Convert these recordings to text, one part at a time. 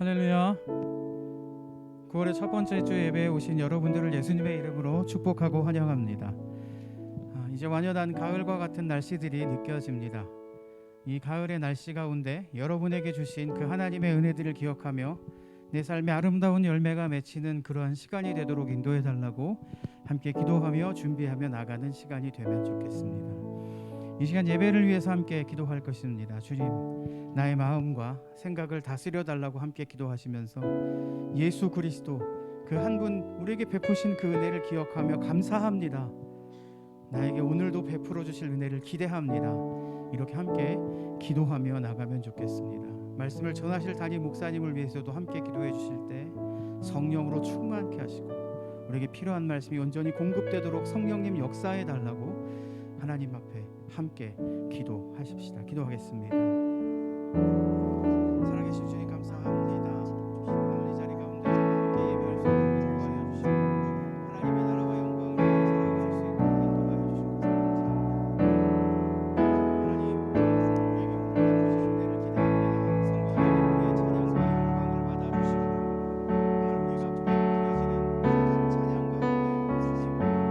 할렐루야. 9월의 첫 번째 주 예배에 오신 여러분들을 예수님의 이름으로 축복하고 환영합니다. 이제 완연한 가을과 같은 날씨들이 느껴집니다. 이 가을의 날씨 가운데 여러분에게 주신 그 하나님의 은혜들을 기억하며 내 삶의 아름다운 열매가 맺히는 그러한 시간이 되도록 인도해 달라고 함께 기도하며 준비하며 나가는 시간이 되면 좋겠습니다. 이 시간 예배를 위해서 함께 기도할 것입니다. 주님, 나의 마음과 생각을 다스려 달라고 함께 기도하시면서 예수 그리스도 그 한 분 우리에게 베푸신 그 은혜를 기억하며 감사합니다. 나에게 오늘도 베풀어 주실 은혜를 기대합니다. 이렇게 함께 기도하며 나가면 좋겠습니다. 말씀을 전하실 담임 목사님을 위해서도 함께 기도해 주실 때 성령으로 충만케 하시고 우리에게 필요한 말씀이 온전히 공급되도록 성령님 역사해 달라고 하나님 앞에 함께 기도하십시다. 기도하겠습니다. 살아계신 주님 감사합니다. 오늘 이 자리 가운데 함께 예배할 수 있도록 인도하여 주시고 하나님의 나라와 영광을 살아갈 수 있도록 인도하여 주시고 감사합니다. 하나님, 우리에게 오늘 베푸신 은혜를 기대합니다. 성부 하나님, 우리의 찬양과 영광을 받아주시고 오늘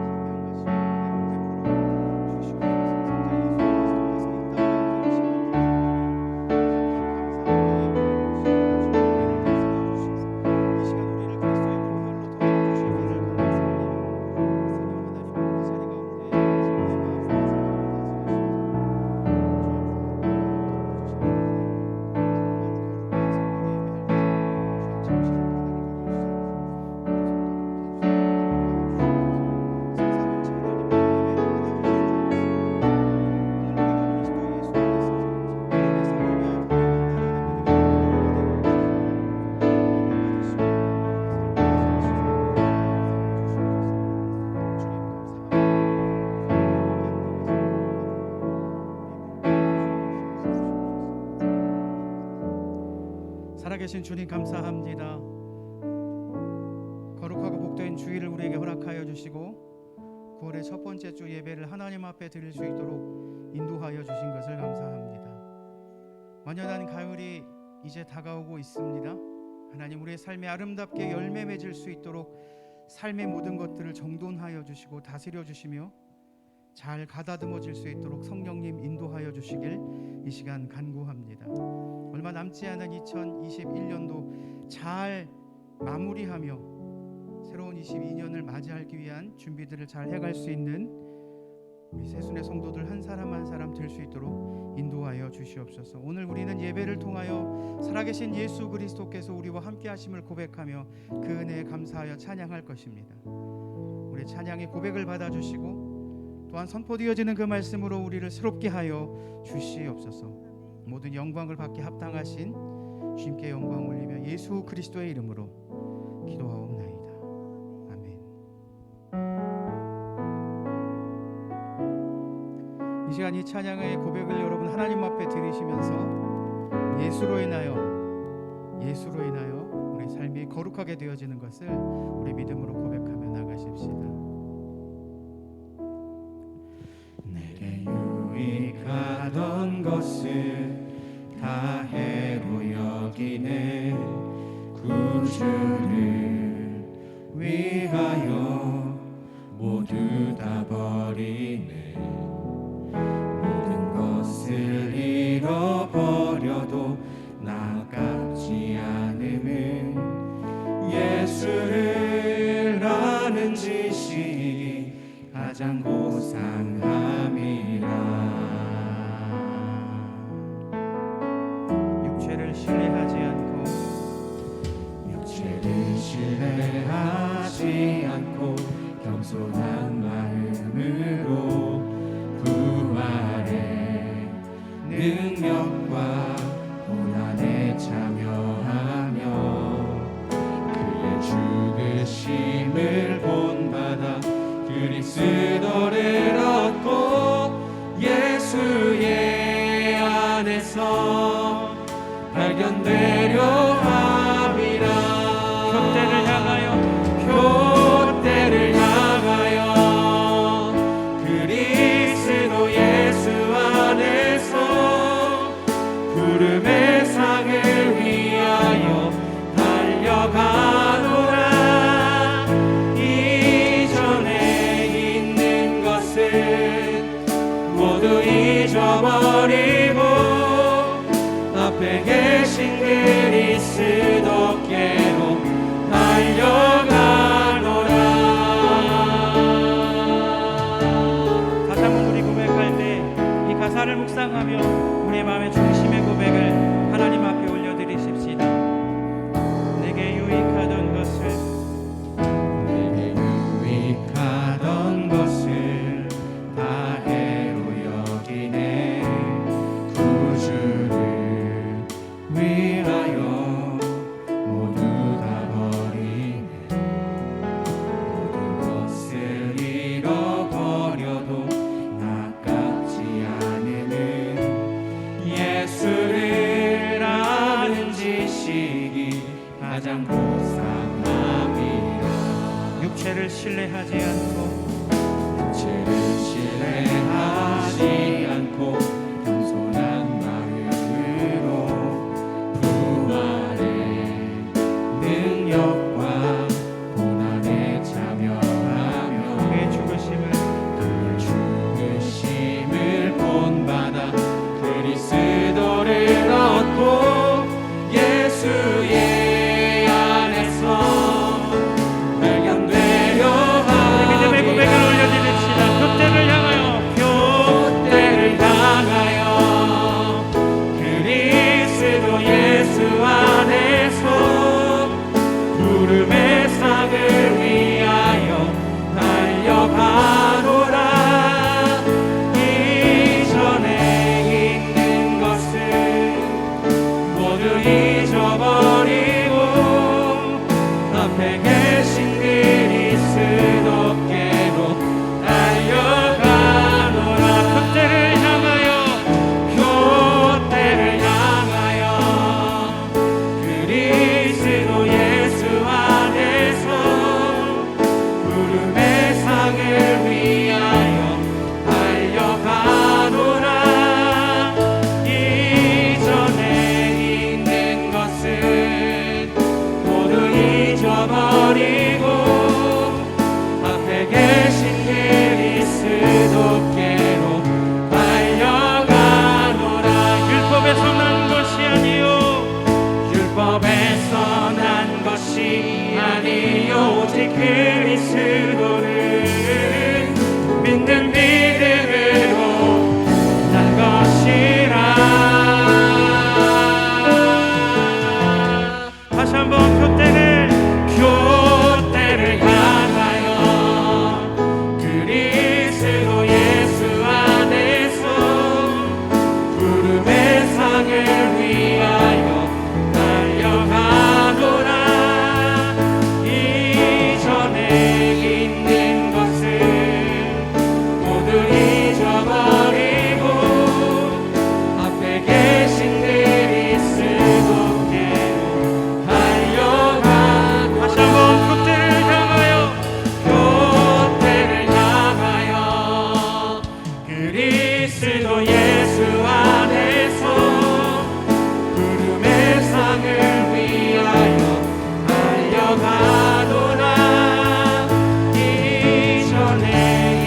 우리가 드려지는 찬양 가운데 주시고 분명하신 은혜를 베풀어 주시옵소서. 살아계신 주님 감사합니다. 거룩하고 복된 주일을 우리에게 허락하여 주시고 9월의 첫 번째 주 예배를 하나님 앞에 드릴 수 있도록 인도하여 주신 것을 감사합니다. 완연한 가을이 이제 다가오고 있습니다. 하나님, 우리의 삶에 아름답게 열매 맺을 수 있도록 삶의 모든 것들을 정돈하여 주시고 다스려 주시며 잘 가다듬어질 수 있도록 성령님 인도하여 주시길 이 시간 간구합니다. 얼마 남지 않은 2021년도 잘 마무리하며 새로운 22년을 맞이하기 위한 준비들을 잘 해갈 수 있는 우리 새순의 성도들 한 사람 한 사람 될 수 있도록 인도하여 주시옵소서. 오늘 우리는 예배를 통하여 살아계신 예수 그리스도께서 우리와 함께 하심을 고백하며 그 은혜에 감사하여 찬양할 것입니다. 우리 찬양의 고백을 받아주시고 또한 선포되어지는 그 말씀으로 우리를 새롭게 하여 주시옵소서. 모든 영광을 받게 합당하신 주님께 영광 올리며 예수 그리스도의 이름으로 기도하옵나이다. 아멘. 이 시간 이 찬양의 고백을 여러분 하나님 앞에 드리시면서 예수로 인하여 우리 삶이 거룩하게 되어지는 것을 우리 믿음으로 고백하며 나가십시다. 내게 유익하던 것을 다 해로 여기네. 구주를 위하여 모두 다 버리네. 모든 것을 잃어버려도 나깝지 않음은 예수를 아는 지식이 가장 고상함이라. 육체를 신뢰하지 않고 겸손한 마음으로 부활의 능력과 고난에 참여하며 그의 죽으심을 본받아 그리스도를 얻고 예수의 안에서 발견되려 함이라. 교대를 향하여 그리스도 예수 안에서 구름의 상을 위하여 달려가노라. 이전에 있는 것은 모두 잊어버리고 앞에 계신 그리스도께로 달려가노라. 다시 한번 우리 고백할 때 이 가사를 묵상하며 우리의 마음의 중심의 고백을 하나님 앞에 올려드리십시다. 내게 유익하던 것을 다 해로 여기네. 구주를 위하여 모두 다 버리네. 모든 것을 잃어버려도 아깝지 않으는 예수를 아는 지식이 가장 고상함이라. 육체를 신뢰하지 않고 죄를 신뢰하지 않고 겸손한 마음으로 부활의 능력과 고난에 참여하며 그의 죽으심을 죽으심을 본받아 그리스도를 얻고 예수의 안에서 발견되려 믿음의 고백을 올려드립시다. 그때를 향하여 그때를 향하여 그리스도 예수 안에서 부름의 상을 위하여 달려가노라. 이전에 있는 것은 모두 잊어버리고 앞에 계신 그리스도께로 달려가노라. 그때를 향하여 교대를 향하여 그리스도 예수 안에서 부름의 상을 위하여 달려가노라. 이전에 있는 것은 모두 잊어버리고 앞에 계신 그리스도께로 달려가노라. 율법에서 난 것이 아니요 율법에서 난 것이 아니요 오직 그리스도를 믿는 믿음으로 난 것이라. 다시 한번 그때를 향하여 그리스도 예수 안에서 부름의 상을 위하여 달려가노라. 이전에 있는 것은 모두 잊어버리고 앞에 계신 그리스도께로 달려가노라. 다시 한번 그때를 향하여 교대를 향하여 그리스도 예수 안에서 부름의 상을 위하여 달려가노라. 이전에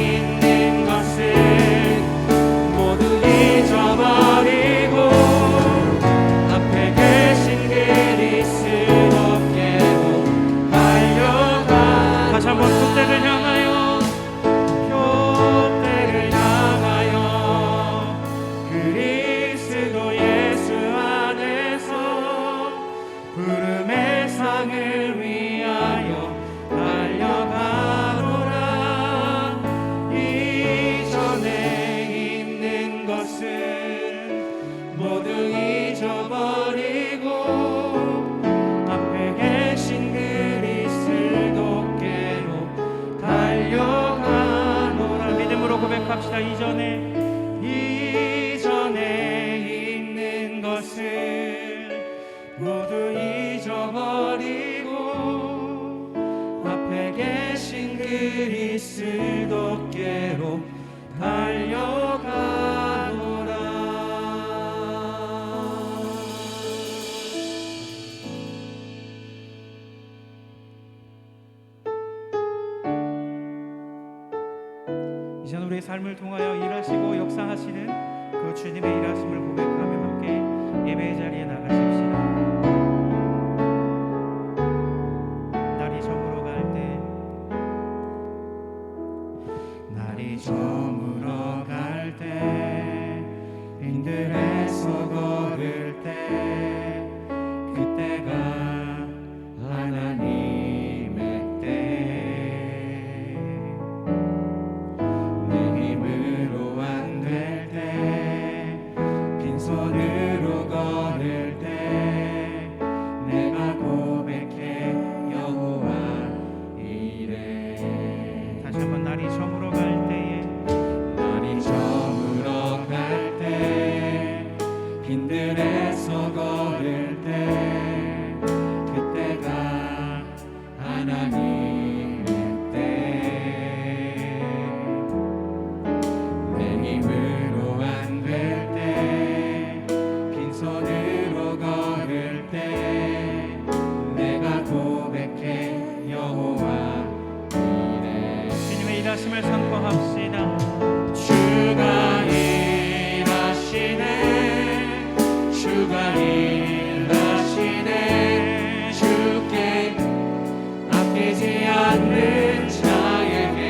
있는 것은 모두 잊어버리고 앞에 계신 그리스도께로 달려가. 다시 한번 그때를 향하여 교대를 향하여 그리스도 예수 안에서 부름의 상을 위하여 달려가노라. 이전에 있는 것은 모두 잊어버리고 앞에 계신 그리스도께로 달려가노라. 믿음으로 고백합시다. 이전에 있는 것을 모두 잊어버리고 앞에 계신 그리스도께로 달려가노라. 이전 우리의 삶을 통하여 일하시고 역사하시는 그 주님의 일하심을 고백하며 함께 예배의 자리에 나가십시다. 날이 저물어 갈 때, 날이 저물어 갈 때, 빈들에서 걸을 때, 그때가 하나님의 때. 내 힘으로 안 될 때, 빈손으로 걸을 때, 내가 고백해 여호와 이래. 다시 한번 날이 저물어 갈 때에, 날이 저물어 갈 때, 빈들에서 걸을 때, 그때가 하나님의 때. 내 힘으로 안 될 때, 빈손으로 걸을 때, 내가 고백해 여호와 이래. 주님의 일하심을 선포합시다. 주가 일하시네, 주가 일하시네, 주께 아끼지 않는 자에게.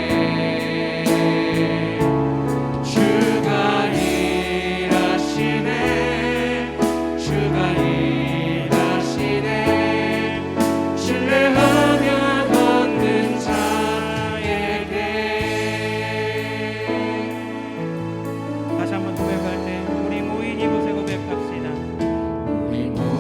주가 일하시네, 주가 일하시네, 신뢰하며 걷는 자에게. 다시 한번 고백할 때 우리 모인 이곳에 고백합시다. 우리 모인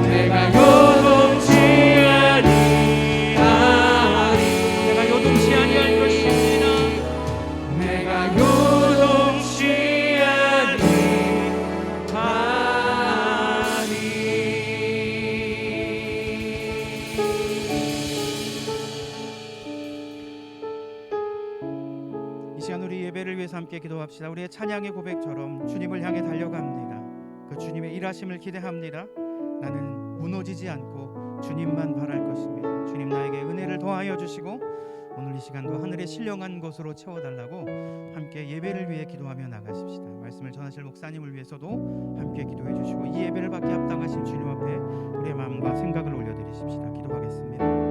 내가 요동치 아니하리 내가 요동치 아니할 것입니다. 내가 요동치 이 시간 우리 예배를 위해서 함께 기도합시다. 우리의 찬양의 고백처럼 주님을 향해 달려갑니다. 그 주님의 일하심을 기대합니다. 나는 무너지지 않고 주님만 바랄 것입니다. 주님 나에게 은혜를 더하여 주시고 오늘 이 시간도 하늘의 신령한 것으로 채워달라고 함께 예배를 위해 기도하며 나가십시다. 말씀을 전하실 목사님을 위해서도 함께 기도해 주시고 이 예배를 받게 합당하신 주님 앞에 우리의 마음과 생각을 올려드리십시다. 기도하겠습니다.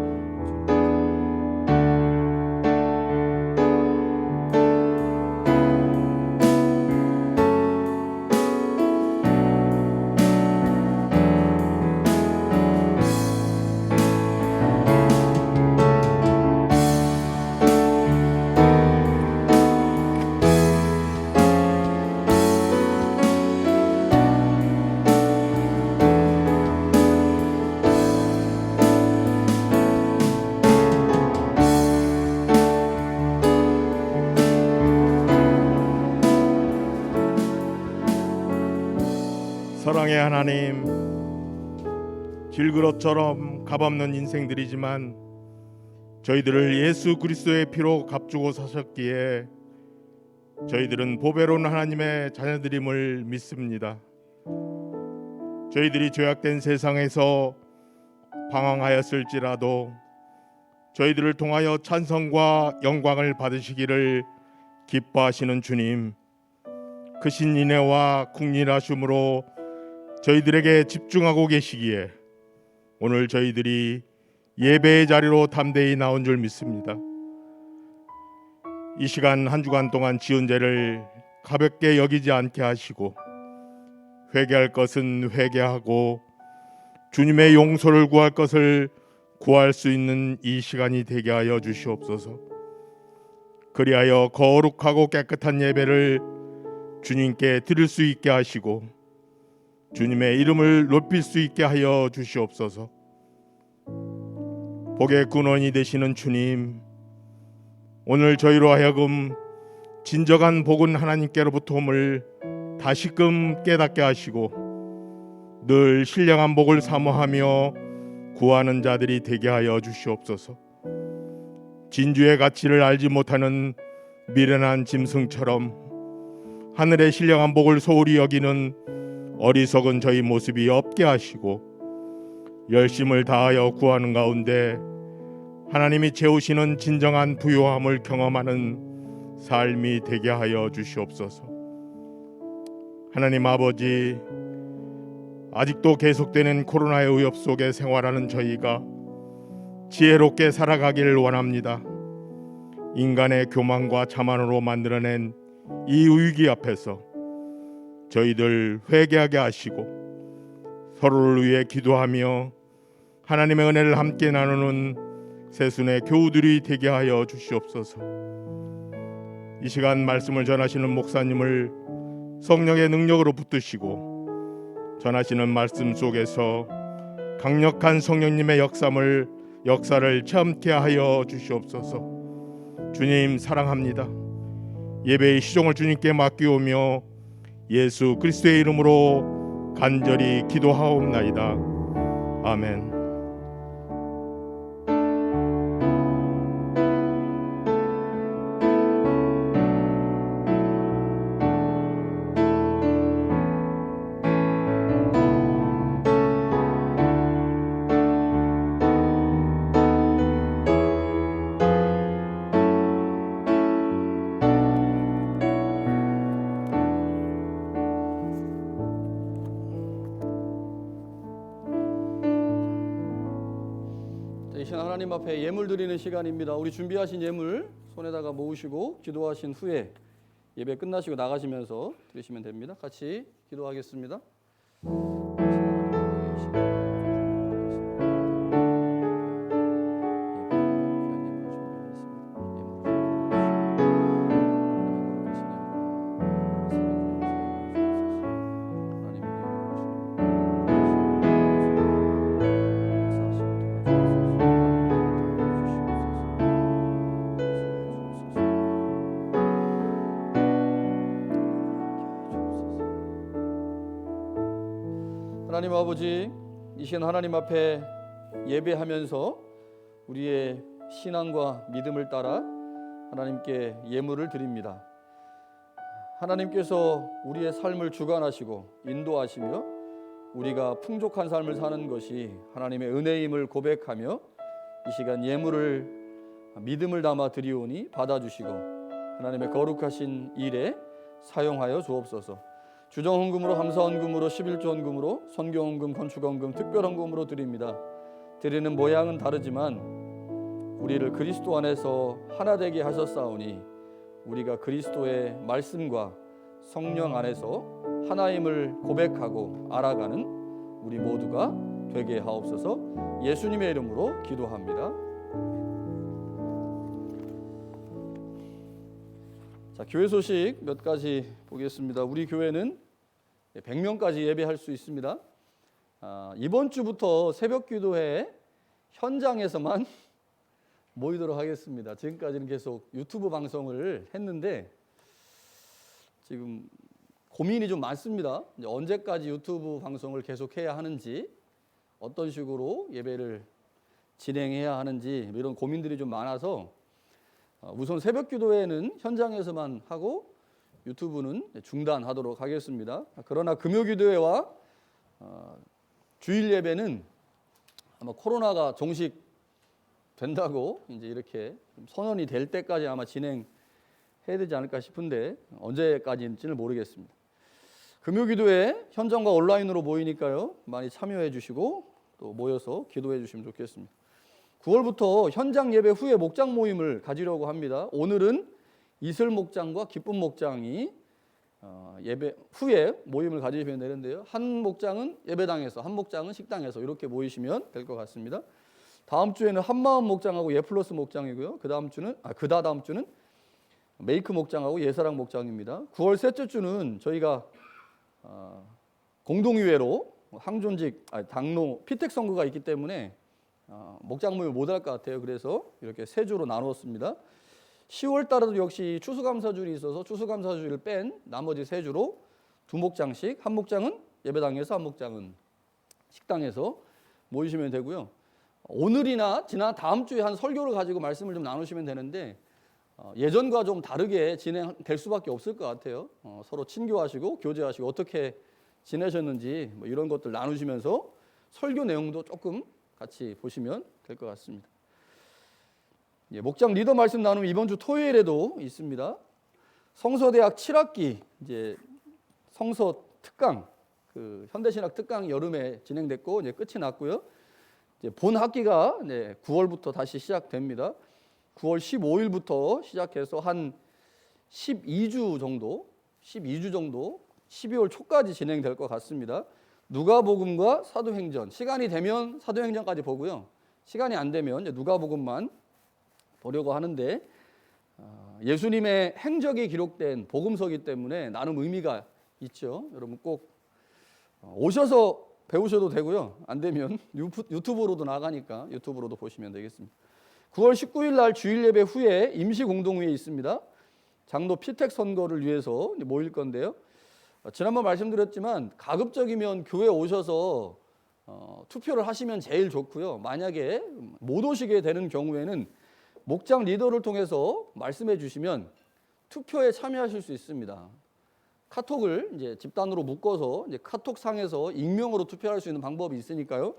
사랑의 하나님, 질그릇처럼 값없는 인생들이지만 저희들을 예수 그리스도의 피로 값주고 사셨기에 저희들은 보배로운 하나님의 자녀들임을 믿습니다. 저희들이 죄악된 세상에서 방황하였을지라도 저희들을 통하여 찬송과 영광을 받으시기를 기뻐하시는 주님, 크신 인애와 국리하심으로 저희들에게 집중하고 계시기에 오늘 저희들이 예배의 자리로 담대히 나온 줄 믿습니다. 이 시간 한 주간 동안 지은 죄를 가볍게 여기지 않게 하시고 회개할 것은 회개하고 주님의 용서를 구할 것을 구할 수 있는 이 시간이 되게 하여 주시옵소서. 그리하여 거룩하고 깨끗한 예배를 주님께 드릴 수 있게 하시고 주님의 이름을 높일 수 있게 하여 주시옵소서. 복의 근원이 되시는 주님, 오늘 저희로 하여금 진정한 복은 하나님께로부터 옴을 다시금 깨닫게 하시고 늘 신령한 복을 사모하며 구하는 자들이 되게 하여 주시옵소서. 진주의 가치를 알지 못하는 미련한 짐승처럼 하늘의 신령한 복을 소홀히 여기는 어리석은 저희 모습이 없게 하시고 열심을 다하여 구하는 가운데 하나님이 채우시는 진정한 부요함을 경험하는 삶이 되게 하여 주시옵소서. 하나님 아버지, 아직도 계속되는 코로나의 위협 속에 생활하는 저희가 지혜롭게 살아가기를 원합니다. 인간의 교만과 자만으로 만들어낸 이 위기 앞에서 저희들 회개하게 하시고 서로를 위해 기도하며 하나님의 은혜를 함께 나누는 새순의 교우들이 되게 하여 주시옵소서. 이 시간 말씀을 전하시는 목사님을 성령의 능력으로 붙드시고 전하시는 말씀 속에서 강력한 성령님의 역사를 체험케 하여 주시옵소서. 주님 사랑합니다. 예배의 시종을 주님께 맡기오며 예수 그리스도의 이름으로 간절히 기도하옵나이다. 아멘. 이 시간 하나님 앞에 예물 드리는 시간입니다. 우리 준비하신 예물 손에다가 모으시고 기도하신 후에 예배 끝나시고 나가시면서 드리시면 됩니다. 같이 기도하겠습니다. 하나님 아버지, 이 시간 하나님 앞에 예배하면서 우리의 신앙과 믿음을 따라 하나님께 예물을 드립니다. 하나님께서 우리의 삶을 주관하시고 인도하시며 우리가 풍족한 삶을 사는 것이 하나님의 은혜임을 고백하며 이 시간 예물을 믿음을 담아 드리오니 받아주시고 하나님의 거룩하신 일에 사용하여 주옵소서. 주정헌금으로, 감사헌금으로, 11조헌금으로, 선교헌금, 건축헌금, 특별헌금으로 드립니다. 드리는 모양은 다르지만 우리를 그리스도 안에서 하나 되게 하셨사오니 우리가 그리스도의 말씀과 성령 안에서 하나임을 고백하고 알아가는 우리 모두가 되게 하옵소서. 예수님의 이름으로 기도합니다. 자, 교회 소식 몇 가지 보겠습니다. 우리 교회는 100명까지 예배할 수 있습니다. 이번 주부터 새벽 기도회 현장에서만 모이도록 하겠습니다. 지금까지는 계속 유튜브 방송을 했는데 지금 고민이 좀 많습니다. 이제 언제까지 유튜브 방송을 계속해야 하는지, 어떤 식으로 예배를 진행해야 하는지 이런 고민들이 좀 많아서 우선 새벽 기도회는 현장에서만 하고 유튜브는 중단하도록 하겠습니다. 그러나 금요 기도회와 주일 예배는 아마 코로나가 종식된다고 이제 이렇게 선언이 될 때까지 아마 진행해야 되지 않을까 싶은데 언제까지인지는 모르겠습니다. 금요 기도회 현장과 온라인으로 모이니까요, 많이 참여해 주시고 또 모여서 기도해 주시면 좋겠습니다. 9월부터 현장 예배 후에 목장 모임을 가지려고 합니다. 오늘은 이슬 목장과 기쁨 목장이 예배 후에 모임을 가지시면 되는데요. 한 목장은 예배당에서, 한 목장은 식당에서 이렇게 모이시면 될 것 같습니다. 다음 주에는 한마음 목장하고 예플러스 목장이고요. 그 다음 주는 메이크 목장하고 예사랑 목장입니다. 9월 셋째 주는 저희가 공동의회로 항존직 당로 피택 선거가 있기 때문에 목장 모임을 못 할 것 같아요. 그래서 이렇게 세 주로 나누었습니다. 10월 달에도 역시 추수감사주일이 있어서 추수감사주일을 뺀 나머지 세 주로 두 목장씩, 한 목장은 예배당에서, 한 목장은 식당에서 모이시면 되고요. 오늘이나 지난 다음 주에 한 설교를 가지고 말씀을 좀 나누시면 되는데 예전과 좀 다르게 진행될 수밖에 없을 것 같아요. 서로 친교하시고 교제하시고 어떻게 지내셨는지 뭐 이런 것들 나누시면서 설교 내용도 조금 같이 보시면 될 것 같습니다. 예, 목장 리더 말씀 나누면 이번 주 토요일에도 있습니다. 성서대학 7학기 이제 성서 특강, 그 현대신학 특강이 여름에 진행됐고 이제 끝이 났고요. 이제 본 학기가 이제 9월부터 다시 시작됩니다. 9월 15일부터 시작해서 한 12주 정도 12월 초까지 진행될 것 같습니다. 누가복음과 사도행전, 시간이 되면 사도행전까지 보고요. 시간이 안 되면 이제 누가복음만 보려고 하는데 예수님의 행적이 기록된 복음서이기 때문에 나름 의미가 있죠. 여러분 꼭 오셔서 배우셔도 되고요. 안 되면 유튜브로도 나가니까 유튜브로도 보시면 되겠습니다. 9월 19일 날 주일 예배 후에 임시 공동회의 있습니다. 장로 피택 선거를 위해서 모일 건데요. 지난번 말씀드렸지만 가급적이면 교회 오셔서 투표를 하시면 제일 좋고요. 만약에 못 오시게 되는 경우에는 목장 리더를 통해서 말씀해 주시면 투표에 참여하실 수 있습니다. 카톡을 이제 집단으로 묶어서 이제 카톡상에서 익명으로 투표할 수 있는 방법이 있으니까요.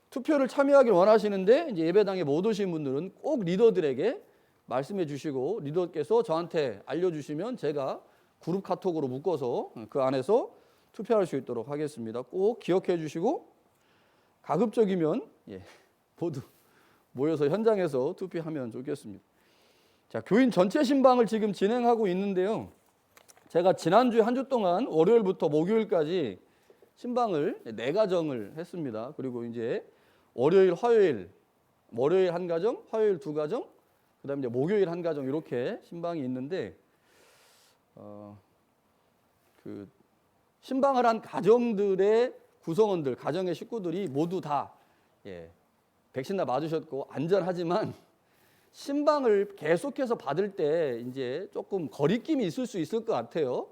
투표를 참여하길 원하시는데 이제 예배당에 못 오신 분들은 꼭 리더들에게 말씀해 주시고 리더께서 저한테 알려주시면 제가 그룹 카톡으로 묶어서 그 안에서 투표할 수 있도록 하겠습니다. 꼭 기억해 주시고 가급적이면 모두 모여서 현장에서 투표하면 좋겠습니다. 자, 교인 전체 신방을 지금 진행하고 있는데요. 제가 지난주에 한 주 동안 월요일부터 목요일까지 신방을 4가정을 했습니다. 그리고 이제 월요일 한 가정, 화요일 2가정, 그다음에 이제 목요일 한 가정 이렇게 신방이 있는데 그 신방을 한 가정들의 구성원들, 가정의 식구들이 모두 다 백신 다 맞으셨고 안전하지만 신방을 계속해서 받을 때 이제 조금 거리낌이 있을 수 있을 것 같아요.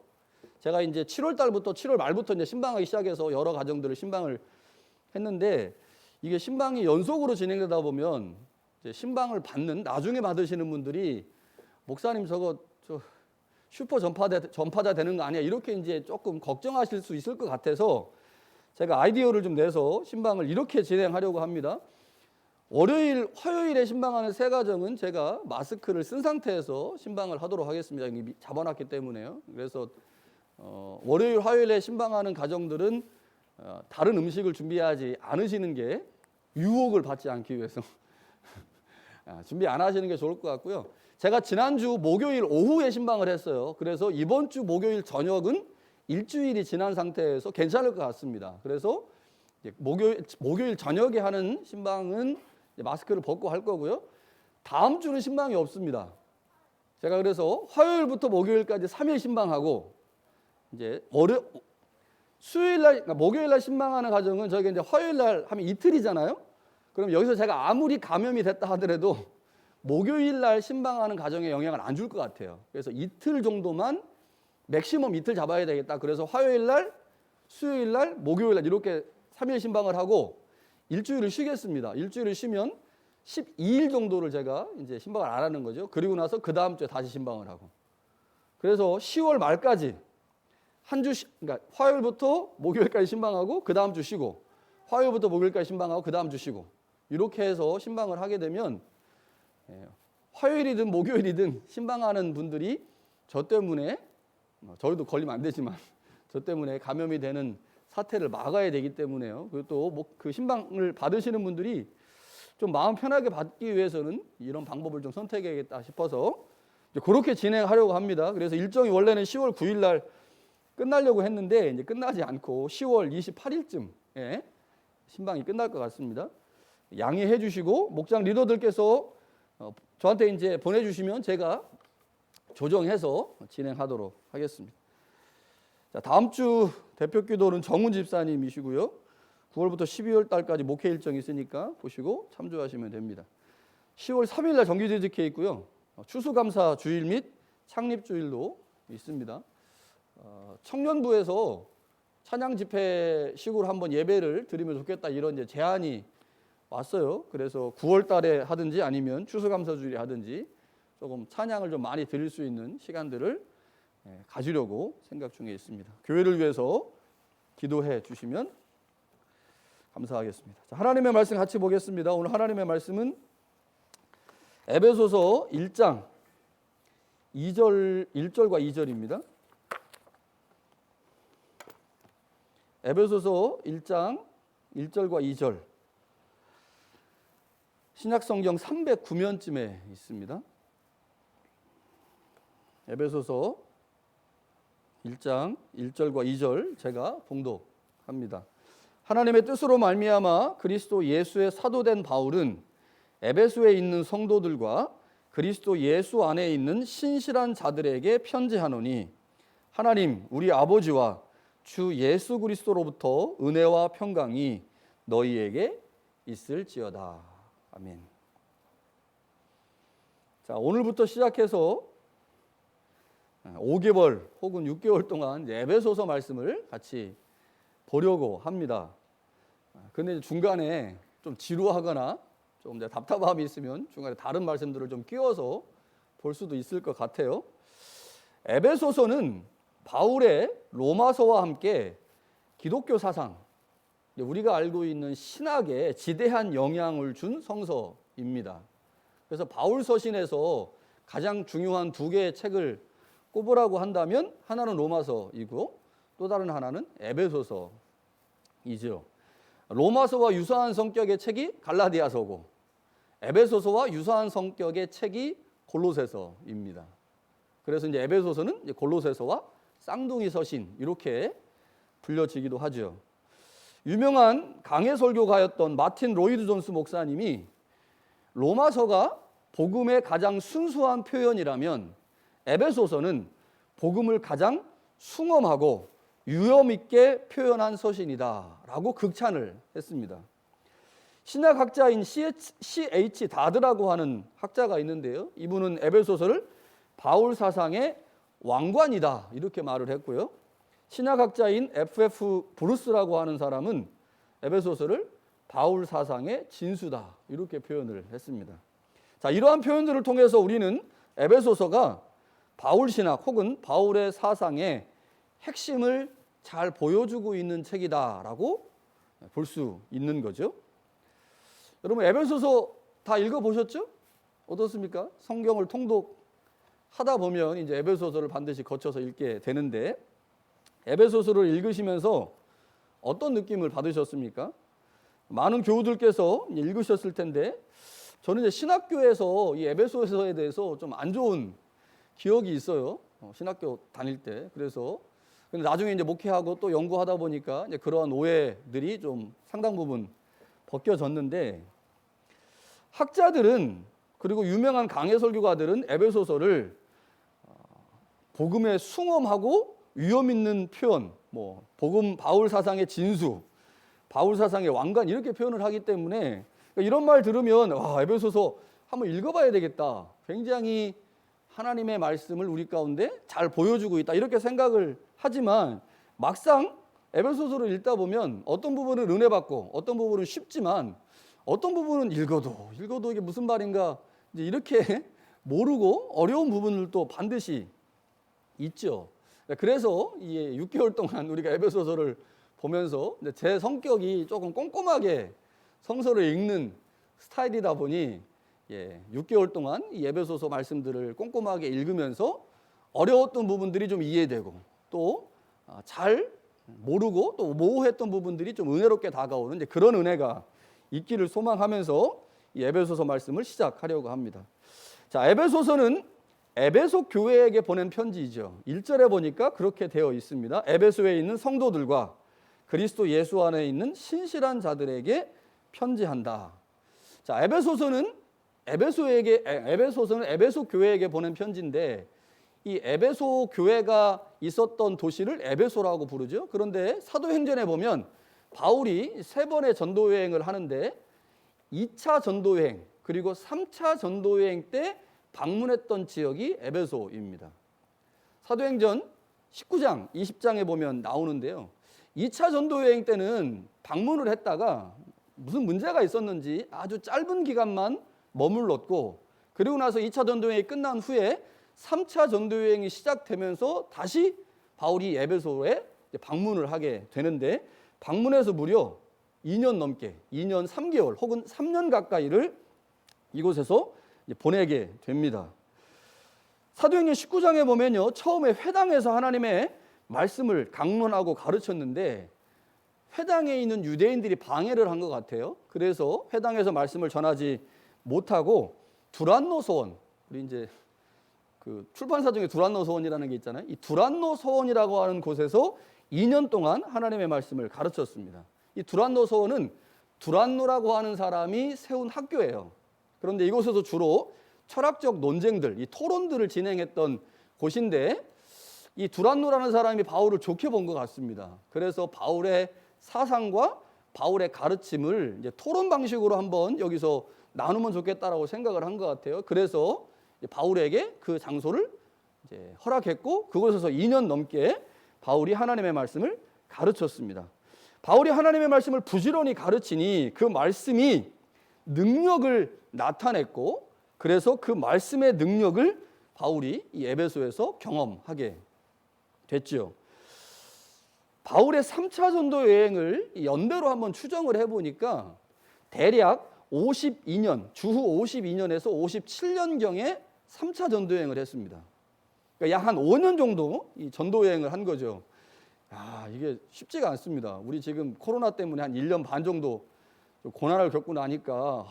제가 이제 7월 달부터 7월 말부터 이제 신방하기 시작해서 여러 가정들을 신방을 했는데 이게 신방이 연속으로 진행되다 보면 이제 신방을 받는 나중에 받으시는 분들이 목사님 저 슈퍼 전파자 되는 거 아니야? 이렇게 이제 조금 걱정하실 수 있을 것 같아서 제가 아이디어를 좀 내서 신방을 이렇게 진행하려고 합니다. 월요일, 화요일에 신방하는 세 가정은 제가 마스크를 쓴 상태에서 신방을 하도록 하겠습니다. 이미 잡아놨기 때문에요. 그래서 월요일, 화요일에 신방하는 가정들은 다른 음식을 준비하지 않으시는 게 유혹을 받지 않기 위해서 준비 안 하시는 게 좋을 것 같고요. 제가 지난주 목요일 오후에 신방을 했어요. 그래서 이번 주 목요일 저녁은 일주일이 지난 상태에서 괜찮을 것 같습니다. 그래서 목요일 저녁에 하는 신방은 마스크를 벗고 할 거고요. 다음 주는 신방이 없습니다. 제가 그래서 화요일부터 목요일까지 3일 신방하고 이제 수요일 날, 그러니까 목요일 날 신방하는 가정은 저희가 이제 화요일 날 하면 이틀이잖아요. 그럼 여기서 제가 아무리 감염이 됐다 하더라도 목요일 날 신방하는 가정에 영향을 안 줄 것 같아요. 그래서 이틀 정도만 맥시멈 이틀 잡아야 되겠다. 그래서 화요일 날, 수요일 날, 목요일 날 이렇게 3일 신방을 하고 일주일을 쉬겠습니다. 일주일을 쉬면 12일 정도를 제가 이제 신방을 안 하는 거죠. 그리고 나서 그 다음 주에 다시 신방을 하고. 그래서 10월 말까지 그러니까 화요일부터 목요일까지 신방하고 그 다음 주 쉬고, 화요일부터 목요일까지 신방하고 그 다음 주 쉬고, 이렇게 해서 신방을 하게 되면 화요일이든 목요일이든 신방하는 분들이 저 때문에, 저희도 걸리면 안 되지만 저 때문에 감염이 되는 사태를 막아야 되기 때문에요. 그리고 또 그 신방을 받으시는 분들이 좀 마음 편하게 받기 위해서는 이런 방법을 좀 선택해야겠다 싶어서 그렇게 진행하려고 합니다. 그래서 일정이 원래는 10월 9일 날 끝나려고 했는데 이제 끝나지 않고 10월 28일쯤에 신방이 끝날 것 같습니다. 양해해 주시고 목장 리더들께서 저한테 이제 보내주시면 제가 조정해서 진행하도록 하겠습니다. 자, 다음 주 대표 기도는 정훈 집사님이시고요. 9월부터 12월 달까지 목회 일정이 있으니까 보시고 참조하시면 됩니다. 10월 3일 날 정기재직회 있고요. 추수감사 주일 및 창립주일도 있습니다. 청년부에서 찬양 집회식으로 한번 예배를 드리면 좋겠다 이런 이제 제안이 왔어요. 그래서 9월 달에 하든지 아니면 추수감사 주일에 하든지 조금 찬양을 좀 많이 드릴 수 있는 시간들을 가지려고 생각 중에 있습니다. 교회를 위해서 기도해 주시면 감사하겠습니다. 자, 하나님의 말씀 같이 보겠습니다. 오늘 하나님의 말씀은 에베소서 1장 1절과 2절입니다. 에베소서 1장 1절과 2절. 신약성경 309면쯤에 있습니다. 에베소서 1장 1절과 2절 제가 봉독합니다. 하나님의 뜻으로 말미암아 그리스도 예수의 사도된 바울은 에베소에 있는 성도들과 그리스도 예수 안에 있는 신실한 자들에게 편지하노니 하나님 우리 아버지와 주 예수 그리스도로부터 은혜와 평강이 너희에게 있을지어다. 아멘. 자, 오늘부터 시작해서 5개월 혹은 6개월 동안 에베소서 말씀을 같이 보려고 합니다. 근데 중간에 좀 지루하거나 좀 답답함이 있으면 중간에 다른 말씀들을 좀 끼워서 볼 수도 있을 것 같아요. 에베소서는 바울의 로마서와 함께 기독교 사상, 우리가 알고 있는 신학에 지대한 영향을 준 성서입니다. 그래서 바울 서신에서 가장 중요한 두 개의 책을 꼽으라고 한다면 하나는 로마서이고 또 다른 하나는 에베소서이죠. 로마서와 유사한 성격의 책이 갈라디아서고 에베소서와 유사한 성격의 책이 골로새서입니다. 그래서 이제 에베소서는 이제 골로새서와 쌍둥이 서신 이렇게 불려지기도 하죠. 유명한 강해 설교가였던 마틴 로이드 존스 목사님이 로마서가 복음의 가장 순수한 표현이라면 에베소서는 복음을 가장 숭엄하고 유염 있게 표현한 서신이다라고 극찬을 했습니다. 신학학자인 C.H. 다드라고 하는 학자가 있는데요. 이분은 에베소서를 바울 사상의 왕관이다 이렇게 말을 했고요. 신학학자인 F.F. 브루스라고 하는 사람은 에베소서를 바울 사상의 진수다 이렇게 표현을 했습니다. 자, 이러한 표현들을 통해서 우리는 에베소서가 바울 신학 혹은 바울의 사상의 핵심을 잘 보여주고 있는 책이다라고 볼 수 있는 거죠. 여러분 에베소서 다 읽어보셨죠? 어떻습니까? 성경을 통독하다 보면 이제 에베소서를 반드시 거쳐서 읽게 되는데 에베소서를 읽으시면서 어떤 느낌을 받으셨습니까? 많은 교우들께서 읽으셨을 텐데 저는 이제 신학교에서 이 에베소서에 대해서 좀 안 좋은 기억이 있어요. 신학교 다닐 때. 그래서 근데 나중에 이제 목회하고 또 연구하다 보니까 이제 그러한 오해들이 좀 상당 부분 벗겨졌는데 학자들은 그리고 유명한 강해 설교가들은 에베소서를 복음의 숭엄하고 위험 있는 표현, 뭐 복음 바울 사상의 진수, 바울 사상의 왕관 이렇게 표현을 하기 때문에 이런 말 들으면 와, 에베소서 한번 읽어봐야 되겠다. 굉장히 하나님의 말씀을 우리 가운데 잘 보여주고 있다 이렇게 생각을 하지만 막상 에베소서를 읽다 보면 어떤 부분은 은혜 받고 어떤 부분은 쉽지만 어떤 부분은 읽어도 이게 무슨 말인가 이제 이렇게 모르고 어려운 부분들도 반드시 있죠. 그래서 이 6개월 동안 우리가 에베소서를 보면서 제 성격이 조금 꼼꼼하게 성서를 읽는 스타일이다 보니 6개월 동안 이 에베소서 말씀들을 꼼꼼하게 읽으면서 어려웠던 부분들이 좀 이해되고 또 잘 모르고 또 모호했던 부분들이 좀 은혜롭게 다가오는 이제 그런 은혜가 있기를 소망하면서 이 에베소서 말씀을 시작하려고 합니다. 자, 에베소서는 에베소 교회에게 보낸 편지이죠. 1절에 보니까 그렇게 되어 있습니다. 에베소에 있는 성도들과 그리스도 예수 안에 있는 신실한 자들에게 편지한다. 자, 에베소서는 에베소 교회에게 보낸 편지인데 이 에베소 교회가 있었던 도시를 에베소라고 부르죠. 그런데 사도행전에 보면 바울이 3번의 전도 여행을 하는데 2차 전도 여행 그리고 3차 전도 여행 때 방문했던 지역이 에베소입니다. 사도행전 19장, 20장에 보면 나오는데요. 2차 전도 여행 때는 방문을 했다가 무슨 문제가 있었는지 아주 짧은 기간만 머물렀고 그리고 나서 2차 전도 여행이 끝난 후에 3차 전도 여행이 시작되면서 다시 바울이 에베소에 방문을 하게 되는데 방문해서 무려 2년 넘게 2년 3개월 혹은 3년 가까이를 이곳에서 보내게 됩니다. 사도행전 19장에 보면요. 처음에 회당에서 하나님의 말씀을 강론하고 가르쳤는데 회당에 있는 유대인들이 방해를 한 것 같아요. 그래서 회당에서 말씀을 전하지 못하고 두란노 소원, 우리 이제 그 출판사 중에 두란노 소원이라는 게 있잖아요. 이 두란노 소원이라고 하는 곳에서 2년 동안 하나님의 말씀을 가르쳤습니다. 이 두란노 소원은 두란노라고 하는 사람이 세운 학교예요. 그런데 이곳에서 주로 철학적 논쟁들, 이 토론들을 진행했던 곳인데 이 두란노라는 사람이 바울을 좋게 본 것 같습니다. 그래서 바울의 사상과 바울의 가르침을 이제 토론 방식으로 한번 여기서 나누면 좋겠다라고 생각을 한 것 같아요. 그래서 바울에게 그 장소를 이제 허락했고 그곳에서 2년 넘게 바울이 하나님의 말씀을 가르쳤습니다. 바울이 하나님의 말씀을 부지런히 가르치니 그 말씀이 능력을 나타냈고 그래서 그 말씀의 능력을 바울이 이 에베소에서 경험하게 됐죠. 바울의 3차 전도 여행을 연대로 한번 추정을 해보니까 대략 52년, 주후 52년에서 57년경에 3차 전도 여행을 했습니다. 그러니까 약 한 5년 정도 이 전도 여행을 한 거죠. 이게 쉽지가 않습니다. 우리 지금 코로나 때문에 한 1년 반 정도 고난을 겪고 나니까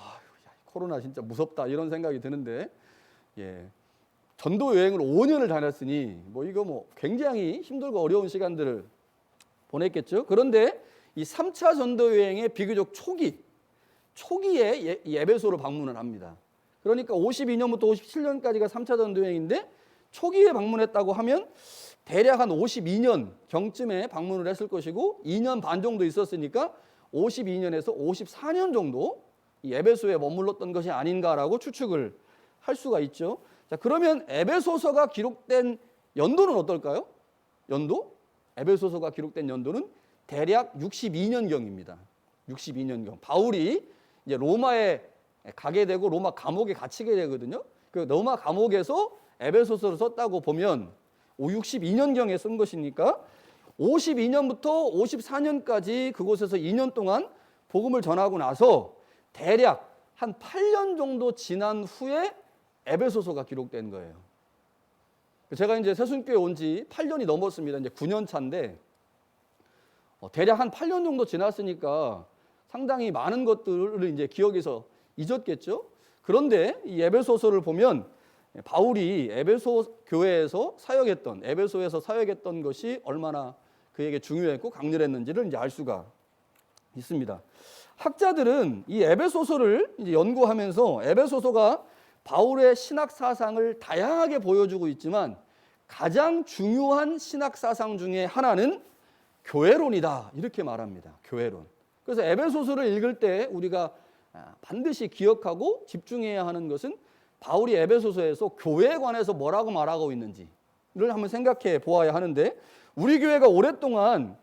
코로나 진짜 무섭다 이런 생각이 드는데 전도 여행을 5년을 다녔으니 이거 굉장히 힘들고 어려운 시간들을 보냈겠죠. 그런데 이 3차 전도 여행의 비교적 초기에 에베소로 방문을 합니다. 그러니까 52년부터 57년까지가 3차 전도 여행인데 초기에 방문했다고 하면 대략 한 52년 경쯤에 방문을 했을 것이고 2년 반 정도 있었으니까 52년에서 54년 정도 이 에베소에 머물렀던 것이 아닌가라고 추측을 할 수가 있죠. 자, 그러면 에베소서가 기록된 연도는 어떨까요? 연도? 에베소서가 기록된 연도는 대략 62년경입니다. 62년경. 바울이 이제 로마에 가게 되고 로마 감옥에 갇히게 되거든요. 그 로마 감옥에서 에베소서를 썼다고 보면 62년경에 쓴 것이니까 52년부터 54년까지 그곳에서 2년 동안 복음을 전하고 나서 대략 한 8년 정도 지난 후에 에베소서가 기록된 거예요. 제가 이제 새순교회 온 지 8년이 넘었습니다. 이제 9년 차인데 대략 한 8년 정도 지났으니까 상당히 많은 것들을 이제 기억에서 잊었겠죠. 그런데 이 에베소서를 보면 바울이 에베소 교회에서 사역했던 에베소에서 사역했던 것이 얼마나 그에게 중요했고 강렬했는지를 이제 알 수가 있습니다. 학자들은 이 에베소서를 이제 연구하면서 에베소서가 바울의 신학 사상을 다양하게 보여주고 있지만 가장 중요한 신학 사상 중에 하나는 교회론이다 이렇게 말합니다. 교회론. 그래서 에베소서를 읽을 때 우리가 반드시 기억하고 집중해야 하는 것은 바울이 에베소서에서 교회에 관해서 뭐라고 말하고 있는지를 한번 생각해 보아야 하는데 우리 교회가 오랫동안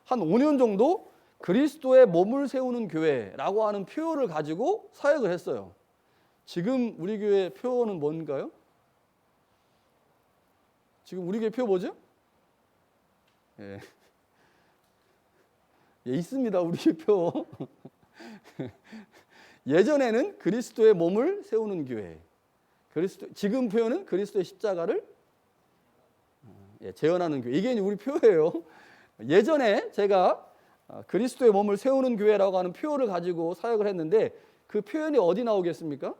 한 5년 정도 그리스도의 몸을 세우는 교회라고 하는 표어를 가지고 사역을 했어요. 지금 우리 교회 표어는 뭔가요? 지금 우리 교회 표어 뭐죠? 예. 예, 있습니다. 우리 교회 표어. 예전에는 그리스도의 몸을 세우는 교회. 지금 표현은 그리스도의 십자가를 재현하는 교회. 이게 우리 표어예요. 예전에 제가 그리스도의 몸을 세우는 교회라고 하는 표어를 가지고 사역을 했는데 그 표현이 어디 나오겠습니까?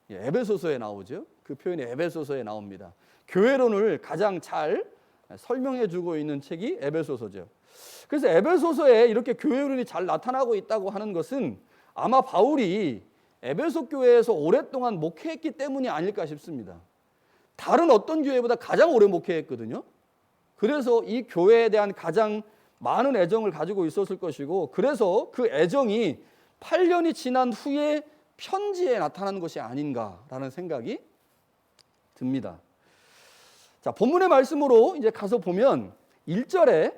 에베소서에 나오죠. 그 표현이 에베소서에 나옵니다. 교회론을 가장 잘 설명해 주고 있는 책이 에베소서죠. 그래서 에베소서에 이렇게 교회론이 잘 나타나고 있다고 하는 것은 아마 바울이 에베소 교회에서 오랫동안 목회했기 때문이 아닐까 싶습니다. 다른 어떤 교회보다 가장 오래 목회했거든요. 그래서 이 교회에 대한 가장 많은 애정을 가지고 있었을 것이고 그래서 그 애정이 8년이 지난 후에 편지에 나타난 것이 아닌가라는 생각이 듭니다. 자, 본문의 말씀으로 이제 가서 보면 1절에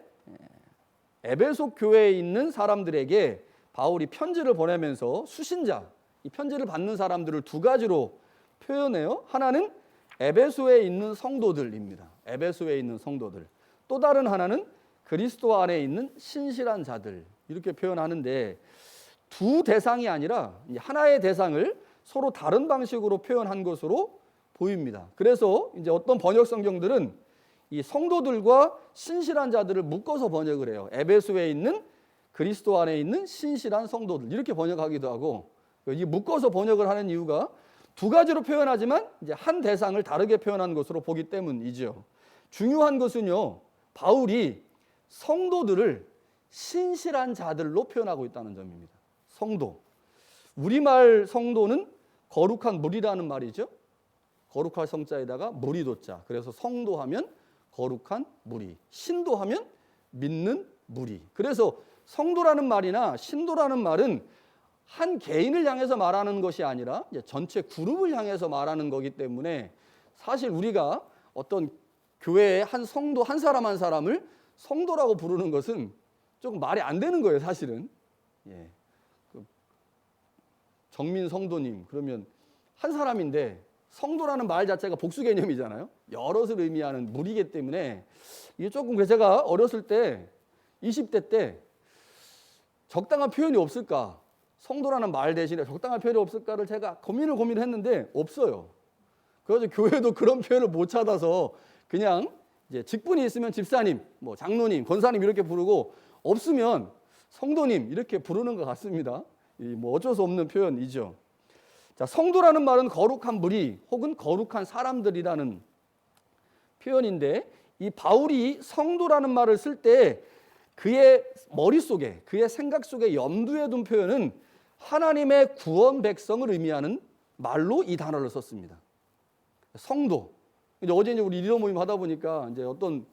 에베소 교회에 있는 사람들에게 바울이 편지를 보내면서 수신자, 이 편지를 받는 사람들을 두 가지로 표현해요. 하나는 에베소에 있는 성도들입니다. 에베소에 있는 성도들. 또 다른 하나는 그리스도 안에 있는 신실한 자들 이렇게 표현하는데 두 대상이 아니라 하나의 대상을 서로 다른 방식으로 표현한 것으로 보입니다. 그래서 이제 어떤 번역 성경들은 이 성도들과 신실한 자들을 묶어서 번역을 해요. 에베소에 있는 그리스도 안에 있는 신실한 성도들 이렇게 번역하기도 하고 이 묶어서 번역을 하는 이유가 두 가지로 표현하지만 이제 한 대상을 다르게 표현한 것으로 보기 때문이죠. 중요한 것은요. 바울이 성도들을 신실한 자들로 표현하고 있다는 점입니다. 성도. 우리말 성도는 거룩한 무리라는 말이죠. 거룩할 성자에다가 무리도자. 그래서 성도하면 거룩한 무리. 신도하면 믿는 무리. 그래서 성도라는 말이나 신도라는 말은 한 개인을 향해서 말하는 것이 아니라 이제 전체 그룹을 향해서 말하는 거기 때문에 사실 우리가 어떤 교회의 한 성도 한 사람 한 사람을 성도라고 부르는 것은 조금 말이 안 되는 거예요, 사실은. 예. 정민 성도님 그러면 한 사람인데 성도라는 말 자체가 복수 개념이잖아요. 여럿을 의미하는 무리이기 때문에 이게 조금 제가 어렸을 때 20대 때 적당한 표현이 없을까? 성도라는 말 대신에 적당한 표현이 없을까를 제가 고민을 했는데 없어요. 그래서 교회도 그런 표현을 못 찾아서 그냥 이제 직분이 있으면 집사님, 뭐 장로님, 권사님 이렇게 부르고 없으면 성도님 이렇게 부르는 것 같습니다. 뭐 어쩔 수 없는 표현이죠. 자, 성도라는 말은 거룩한 무리 혹은 거룩한 사람들이라는 표현인데 이 바울이 성도라는 말을 쓸 때 그의 머릿속에 그의 생각 속에 염두에 둔 표현은 하나님의 구원 백성을 의미하는 말로 이 단어를 썼습니다. 성도. 이제 어제 우리 리더 모임 하다 보니까 이제 어떤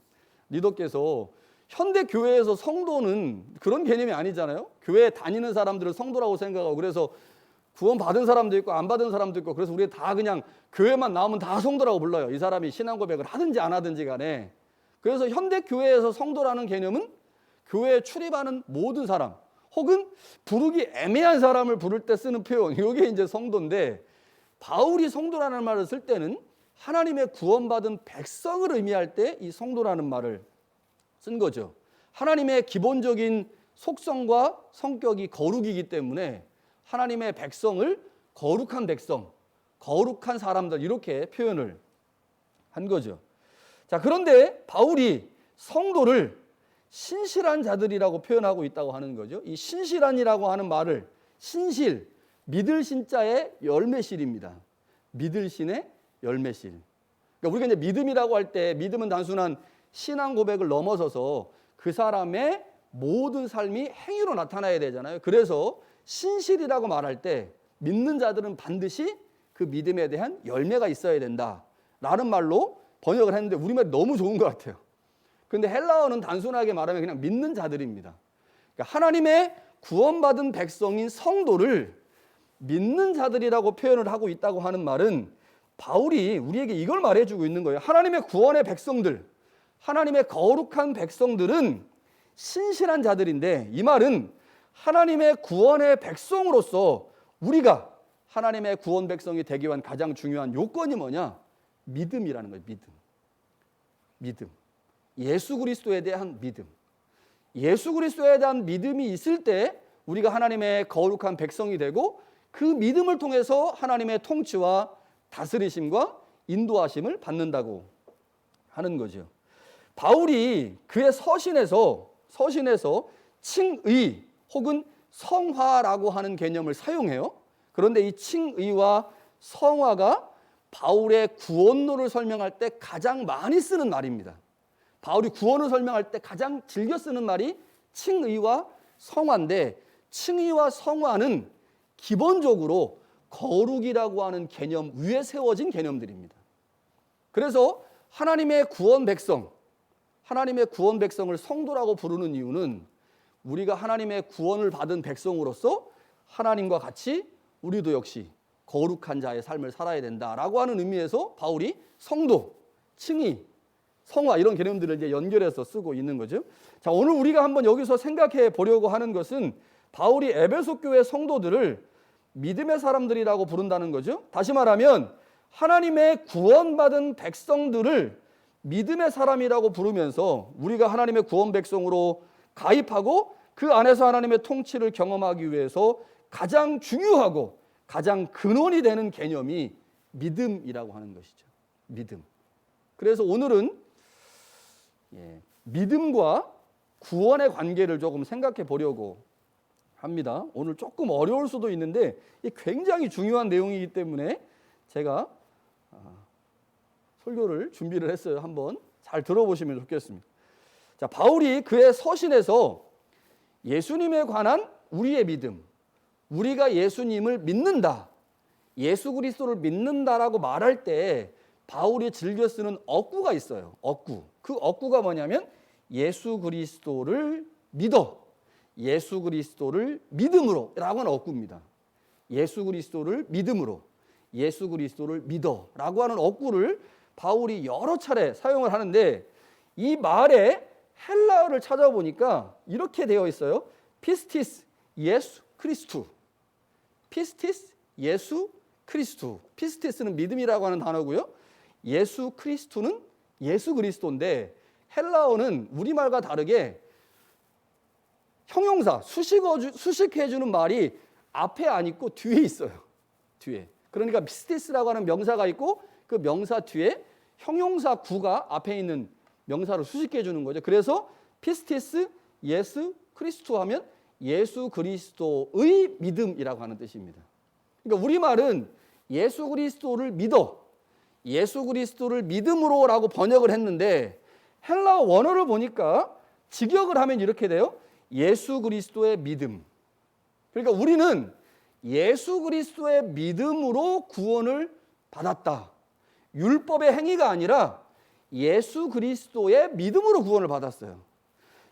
리더께서 현대 교회에서 성도는 그런 개념이 아니잖아요. 교회에 다니는 사람들을 성도라고 생각하고 그래서 구원 받은 사람도 있고 안 받은 사람도 있고 그래서 우리 다 그냥 교회만 나오면 다 성도라고 불러요. 이 사람이 신앙 고백을 하든지 안 하든지 간에. 그래서 현대 교회에서 성도라는 개념은 교회에 출입하는 모든 사람, 혹은 부르기 애매한 사람을 부를 때 쓰는 표현, 이게 이제 성도인데, 바울이 성도라는 말을 쓸 때는 하나님의 구원받은 백성을 의미할 때 이 성도라는 말을 쓴 거죠. 하나님의 기본적인 속성과 성격이 거룩이기 때문에 하나님의 백성을 거룩한 백성, 거룩한 사람들, 이렇게 표현을 한 거죠. 자, 그런데 바울이 성도를 신실한 자들이라고 표현하고 있다고 하는 거죠. 이 신실한이라고 하는 말을, 신실, 믿을 신자의 열매실입니다. 믿을 신의 열매실. 그러니까 우리가 이제 믿음이라고 할 때, 믿음은 단순한 신앙 고백을 넘어서서 그 사람의 모든 삶이 행위로 나타나야 되잖아요. 그래서 신실이라고 말할 때 믿는 자들은 반드시 그 믿음에 대한 열매가 있어야 된다라는 말로 번역을 했는데, 우리말이 너무 좋은 것 같아요. 근데 헬라어는 단순하게 말하면 그냥 믿는 자들입니다. 그러니까 하나님의 구원받은 백성인 성도를 믿는 자들이라고 표현을 하고 있다고 하는 말은, 바울이 우리에게 이걸 말해주고 있는 거예요. 하나님의 구원의 백성들, 하나님의 거룩한 백성들은 신실한 자들인데, 이 말은 하나님의 구원의 백성으로서 우리가 하나님의 구원 백성이 되기 위한 가장 중요한 요건이 뭐냐? 믿음이라는 거예요. 믿음. 예수 그리스도에 대한 믿음. 예수 그리스도에 대한 믿음이 있을 때 우리가 하나님의 거룩한 백성이 되고, 그 믿음을 통해서 하나님의 통치와 다스리심과 인도하심을 받는다고 하는 거죠. 바울이 그의 서신에서 칭의 혹은 성화라고 하는 개념을 사용해요. 그런데 이 칭의와 성화가 바울의 구원론을 설명할 때 가장 많이 쓰는 말입니다. 바울이 구원을 설명할 때 가장 즐겨 쓰는 말이 칭의와 성화인데, 칭의와 성화는 기본적으로 거룩이라고 하는 개념 위에 세워진 개념들입니다. 그래서 하나님의 구원 백성을 성도라고 부르는 이유는, 우리가 하나님의 구원을 받은 백성으로서 하나님과 같이 우리도 역시 거룩한 자의 삶을 살아야 된다라고 하는 의미에서 바울이 성도, 칭의, 성화 이런 개념들을 이제 연결해서 쓰고 있는 거죠. 자, 오늘 우리가 한번 여기서 생각해 보려고 하는 것은, 바울이 에베소 교회 성도들을 믿음의 사람들이라고 부른다는 거죠. 다시 말하면 하나님의 구원받은 백성들을 믿음의 사람이라고 부르면서, 우리가 하나님의 구원 백성으로 가입하고 그 안에서 하나님의 통치를 경험하기 위해서 가장 중요하고 가장 근원이 되는 개념이 믿음이라고 하는 것이죠. 믿음. 그래서 오늘은 믿음과 구원의 관계를 조금 생각해 보려고 합니다. 오늘 조금 어려울 수도 있는데 굉장히 중요한 내용이기 때문에 제가 설교를 준비를 했어요. 한번 잘 들어보시면 좋겠습니다. 자, 바울이 그의 서신에서 예수님에 관한 우리의 믿음, 우리가 예수님을 믿는다, 예수 그리스도를 믿는다라고 말할 때 바울이 즐겨 쓰는 어구가 있어요. 어구. 그 어구가 뭐냐면 예수 그리스도를 믿어, 예수 그리스도를 믿음으로 라고 하는 어구입니다. 예수 그리스도를 믿음으로, 예수 그리스도를 믿어 라고 하는 어구를 바울이 여러 차례 사용을 하는데, 이 말의 헬라어를 찾아보니까 이렇게 되어 있어요. 피스티스 예수 크리스투. 피스티스 예수 크리스투. 피스티스는 믿음이라고 하는 단어고요. 예수 크리스투는 예수 그리스도인데, 헬라어는 우리말과 다르게 형용사, 수식해주는 말이 앞에 안 있고 뒤에 있어요. 뒤에. 그러니까 피스티스라고 하는 명사가 있고 그 명사 뒤에 형용사 구가 앞에 있는 명사를 수식해 주는 거죠. 그래서 피스티스 예수 크리스토 하면 예수 그리스도의 믿음이라고 하는 뜻입니다. 그러니까 우리말은 예수 그리스도를 믿어, 예수 그리스도를 믿음으로라고 번역을 했는데, 헬라어 원어를 보니까 직역을 하면 이렇게 돼요. 예수 그리스도의 믿음. 그러니까 우리는 예수 그리스도의 믿음으로 구원을 받았다. 율법의 행위가 아니라 예수 그리스도의 믿음으로 구원을 받았어요.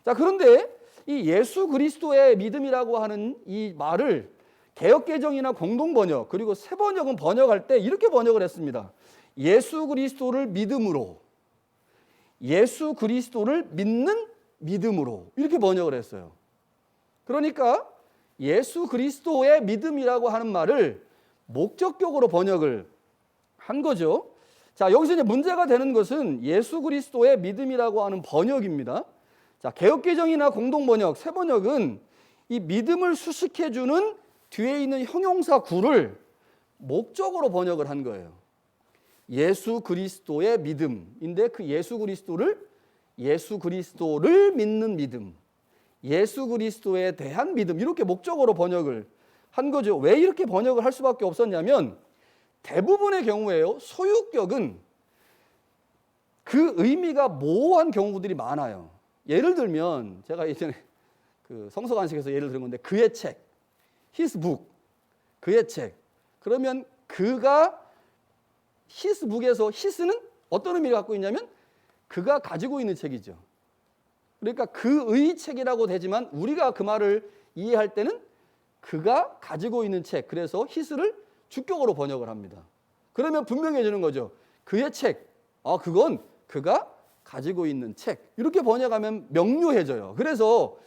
자, 그런데 이 예수 그리스도의 믿음이라고 하는 이 말을 개역개정이나 공동번역 그리고 새번역은 번역할 때 이렇게 번역을 했습니다. 예수 그리스도를 믿음으로, 예수 그리스도를 믿는 믿음으로 이렇게 번역을 했어요. 그러니까 예수 그리스도의 믿음이라고 하는 말을 목적격으로 번역을 한 거죠. 자, 여기서 이제 문제가 되는 것은 예수 그리스도의 믿음이라고 하는 번역입니다. 자, 개역개정이나 공동번역, 새번역은 이 믿음을 수식해주는 뒤에 있는 형용사 구를 목적으로 번역을 한 거예요. 예수 그리스도의 믿음인데 그 예수 그리스도를 믿는 믿음, 예수 그리스도에 대한 믿음 이렇게 목적으로 번역을 한 거죠. 왜 이렇게 번역을 할 수밖에 없었냐면 대부분의 경우에요. 소유격은 그 의미가 모호한 경우들이 많아요. 예를 들면 제가 예전에 그 성서관식에서 예를 들은 건데 그의 책, his book, 그의 책. 그러면 그가 his book에서 his는 어떤 의미를 갖고 있냐면 그가 가지고 있는 책이죠. 그러니까 그의 책이라고 되지만 우리가 그 말을 이해할 때는 그가 가지고 있는 책, 그래서 his를 주격으로 번역을 합니다. 그러면 분명해지는 거죠. 그의 책, 그건 그가 가지고 있는 책. 이렇게 번역하면 명료해져요. 그래서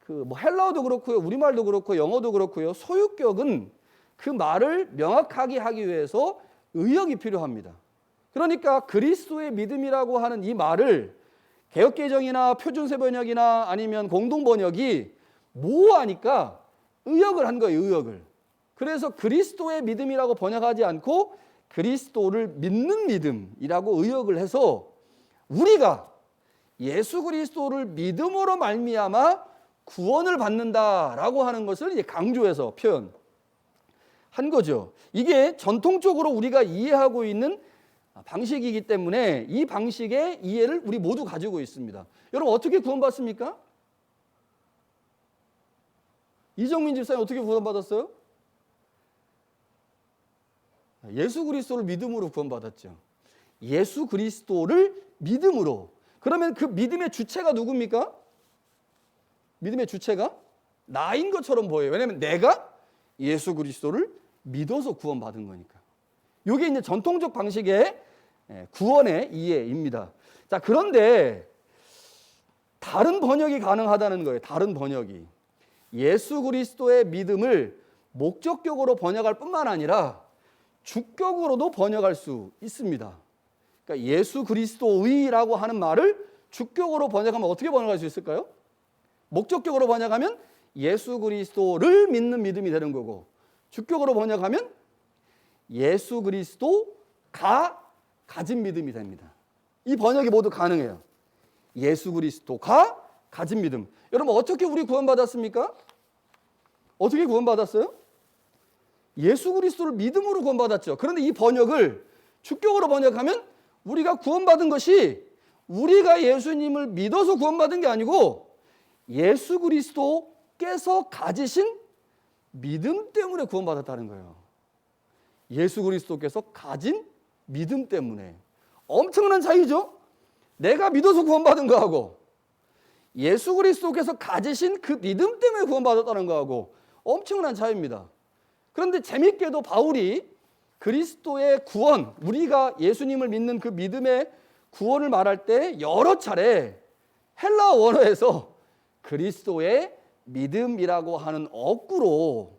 그 뭐 헬라어도 그렇고요, 우리말도 그렇고 영어도 그렇고요. 소유격은 그 말을 명확하게 하기 위해서 의역이 필요합니다. 그러니까 그리스도의 믿음이라고 하는 이 말을 개역개정이나 표준세번역이나 아니면 공동번역이 모호하니까 의역을 한 거예요. 의역을. 그래서 그리스도의 믿음이라고 번역하지 않고 그리스도를 믿는 믿음이라고 의역을 해서 우리가 예수 그리스도를 믿음으로 말미암아 구원을 받는다라고 하는 것을 이제 강조해서 표현한 거죠. 이게 전통적으로 우리가 이해하고 있는 방식이기 때문에 이 방식의 이해를 우리 모두 가지고 있습니다. 여러분 어떻게 구원받습니까? 이정민 집사님 어떻게 구원받았어요? 예수 그리스도를 믿음으로 구원받았죠. 예수 그리스도를 믿음으로. 그러면 그 믿음의 주체가 누굽니까? 믿음의 주체가 나인 것처럼 보여요. 왜냐하면 내가 예수 그리스도를 믿어서 구원받은 거니까. 이게 이제 전통적 방식의 구원의 이해입니다. 자, 그런데 다른 번역이 가능하다는 거예요. 다른 번역이. 예수 그리스도의 믿음을 목적격으로 번역할 뿐만 아니라 주격으로도 번역할 수 있습니다. 그러니까 예수 그리스도의라고 하는 말을 주격으로 번역하면 어떻게 번역할 수 있을까요? 목적격으로 번역하면 예수 그리스도를 믿는 믿음이 되는 거고, 주격으로 번역하면 예수 그리스도가 가진 믿음이 됩니다. 이 번역이 모두 가능해요. 예수 그리스도가 가진 믿음. 여러분 어떻게 우리 구원받았습니까? 어떻게 구원받았어요? 예수 그리스도를 믿음으로 구원받았죠. 그런데 이 번역을 주격으로 번역하면 우리가 구원받은 것이 우리가 예수님을 믿어서 구원받은 게 아니고 예수 그리스도께서 가지신 믿음 때문에 구원받았다는 거예요. 예수 그리스도께서 가진 믿음 때문에. 엄청난 차이죠? 내가 믿어서 구원받은 거하고 예수 그리스도께서 가지신 그 믿음 때문에 구원받았다는 거하고 엄청난 차이입니다. 그런데 재밌게도 바울이 그리스도의 구원, 우리가 예수님을 믿는 그 믿음의 구원을 말할 때 여러 차례 헬라 원어에서 그리스도의 믿음이라고 하는 어구로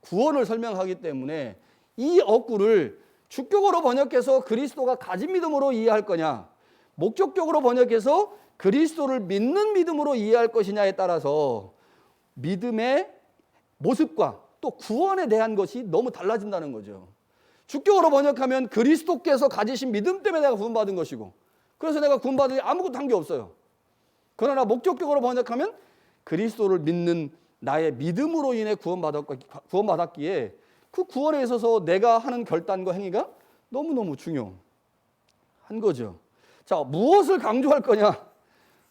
구원을 설명하기 때문에 이 어구를 주격으로 번역해서 그리스도가 가진 믿음으로 이해할 거냐, 목적격으로 번역해서 그리스도를 믿는 믿음으로 이해할 것이냐에 따라서 믿음의 모습과 또 구원에 대한 것이 너무 달라진다는 거죠. 주격으로 번역하면 그리스도께서 가지신 믿음 때문에 내가 구원받은 것이고, 그래서 내가 구원받으니 아무것도 한 게 없어요. 그러나 목적격으로 번역하면 그리스도를 믿는 나의 믿음으로 인해 구원받았기에 그 구원에 있어서 내가 하는 결단과 행위가 너무너무 중요한 거죠. 자, 무엇을 강조할 거냐,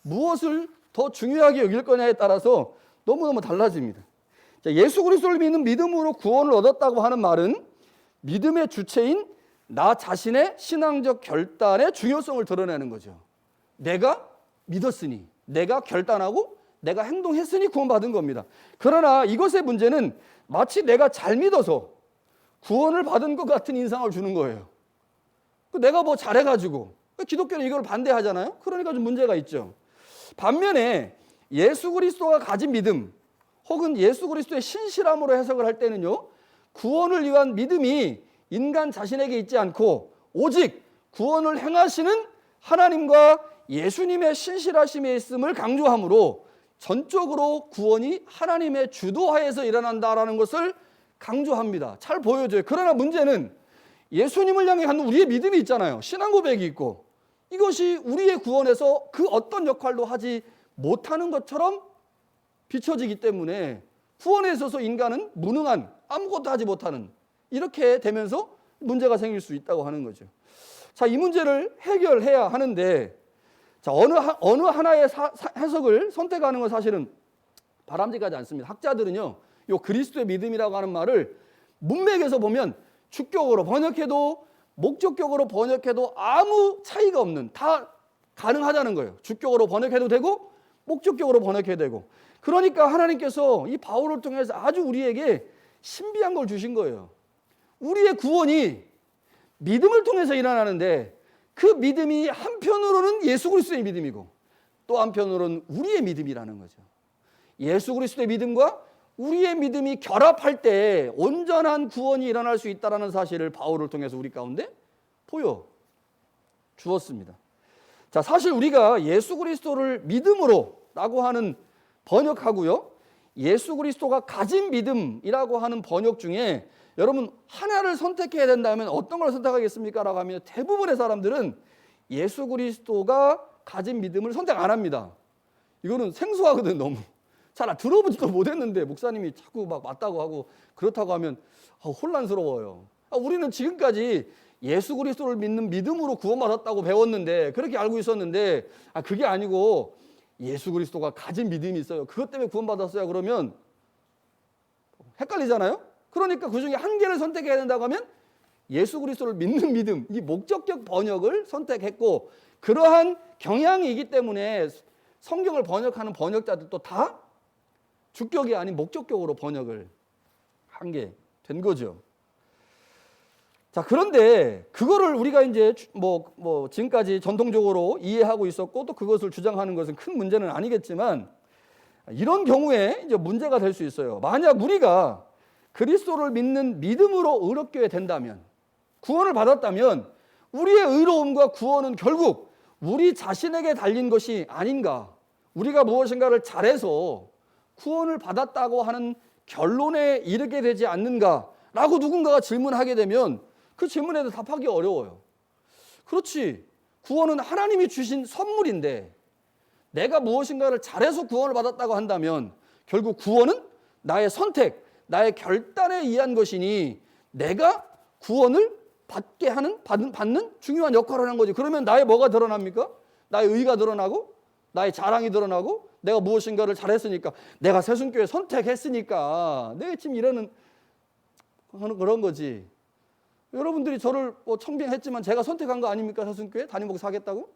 무엇을 더 중요하게 여길 거냐에 따라서 너무너무 달라집니다. 자, 예수 그리스도를 믿는 믿음으로 구원을 얻었다고 하는 말은 믿음의 주체인 나 자신의 신앙적 결단의 중요성을 드러내는 거죠. 내가 믿었으니, 내가 결단하고 내가 행동했으니 구원받은 겁니다. 그러나 이것의 문제는 마치 내가 잘 믿어서 구원을 받은 것 같은 인상을 주는 거예요. 내가 뭐 잘해가지고 기독교는 이걸 반대하잖아요. 그러니까 좀 문제가 있죠. 반면에 예수 그리스도가 가진 믿음 혹은 예수 그리스도의 신실함으로 해석을 할 때는요, 구원을 위한 믿음이 인간 자신에게 있지 않고 오직 구원을 행하시는 하나님과 예수님의 신실하심에 있음을 강조하므로 전적으로 구원이 하나님의 주도하에서 일어난다라는 것을 강조합니다. 잘 보여줘요. 그러나 문제는 예수님을 향해 갖는 우리의 믿음이 있잖아요. 신앙 고백이 있고 이것이 우리의 구원에서 그 어떤 역할도 하지 못하는 것처럼 비춰지기 때문에 구원에 있어서 인간은 무능한, 아무것도 하지 못하는, 이렇게 되면서 문제가 생길 수 있다고 하는 거죠. 자, 이 문제를 해결해야 하는데, 자, 어느 하나의 해석을 선택하는 건 사실은 바람직하지 않습니다. 학자들은요, 요 그리스도의 믿음이라고 하는 말을 문맥에서 보면 주격으로 번역해도 목적격으로 번역해도 아무 차이가 없는, 다 가능하다는 거예요. 주격으로 번역해도 되고 목적격으로 번역해도 되고. 그러니까 하나님께서 이 바울을 통해서 아주 우리에게 신비한 걸 주신 거예요. 우리의 구원이 믿음을 통해서 일어나는데 그 믿음이 한편으로는 예수 그리스도의 믿음이고 또 한편으로는 우리의 믿음이라는 거죠. 예수 그리스도의 믿음과 우리의 믿음이 결합할 때 온전한 구원이 일어날 수 있다는 사실을 바울을 통해서 우리 가운데 보여주었습니다. 자, 사실 우리가 예수 그리스도를 믿음으로 라고 하는 번역하고요, 예수 그리스도가 가진 믿음이라고 하는 번역 중에 여러분 하나를 선택해야 된다면 어떤 걸 선택하겠습니까? 라고 하면 대부분의 사람들은 예수 그리스도가 가진 믿음을 선택 안 합니다. 이거는 생소하거든. 너무 잘 들어보지도 못했는데 목사님이 자꾸 막 맞다고 하고 그렇다고 하면 혼란스러워요. 우리는 지금까지 예수 그리스도를 믿는 믿음으로 구원받았다고 배웠는데, 그렇게 알고 있었는데, 그게 아니고 예수 그리스도가 가진 믿음이 있어요, 그것 때문에 구원받았어요, 그러면 헷갈리잖아요. 그러니까 그 중에 한 개를 선택해야 된다고 하면 예수 그리스도를 믿는 믿음, 이 목적격 번역을 선택했고, 그러한 경향이기 때문에 성경을 번역하는 번역자들도 다 주격이 아닌 목적격으로 번역을 한 게 된 거죠. 자, 그런데 그거를 우리가 이제 지금까지 전통적으로 이해하고 있었고 또 그것을 주장하는 것은 큰 문제는 아니겠지만, 이런 경우에 이제 문제가 될 수 있어요. 만약 우리가 그리스도를 믿는 믿음으로 의롭게 된다면, 구원을 받았다면 우리의 의로움과 구원은 결국 우리 자신에게 달린 것이 아닌가, 우리가 무엇인가를 잘해서 구원을 받았다고 하는 결론에 이르게 되지 않는가라고 누군가가 질문하게 되면 그 질문에 답하기 어려워요. 그렇지, 구원은 하나님이 주신 선물인데 내가 무엇인가를 잘해서 구원을 받았다고 한다면 결국 구원은 나의 선택, 나의 결단에 의한 것이니 내가 구원을 받는 중요한 역할을 하는 거지. 그러면 나의 뭐가 드러납니까? 나의 의가 드러나고 나의 자랑이 드러나고 내가 무엇인가를 잘했으니까, 내가 새순교회 선택했으니까 내가 지금 이러는 그런 거지. 여러분들이 저를 청빙했지만 제가 선택한 거 아닙니까? 새순교회 담임목사 사겠다고?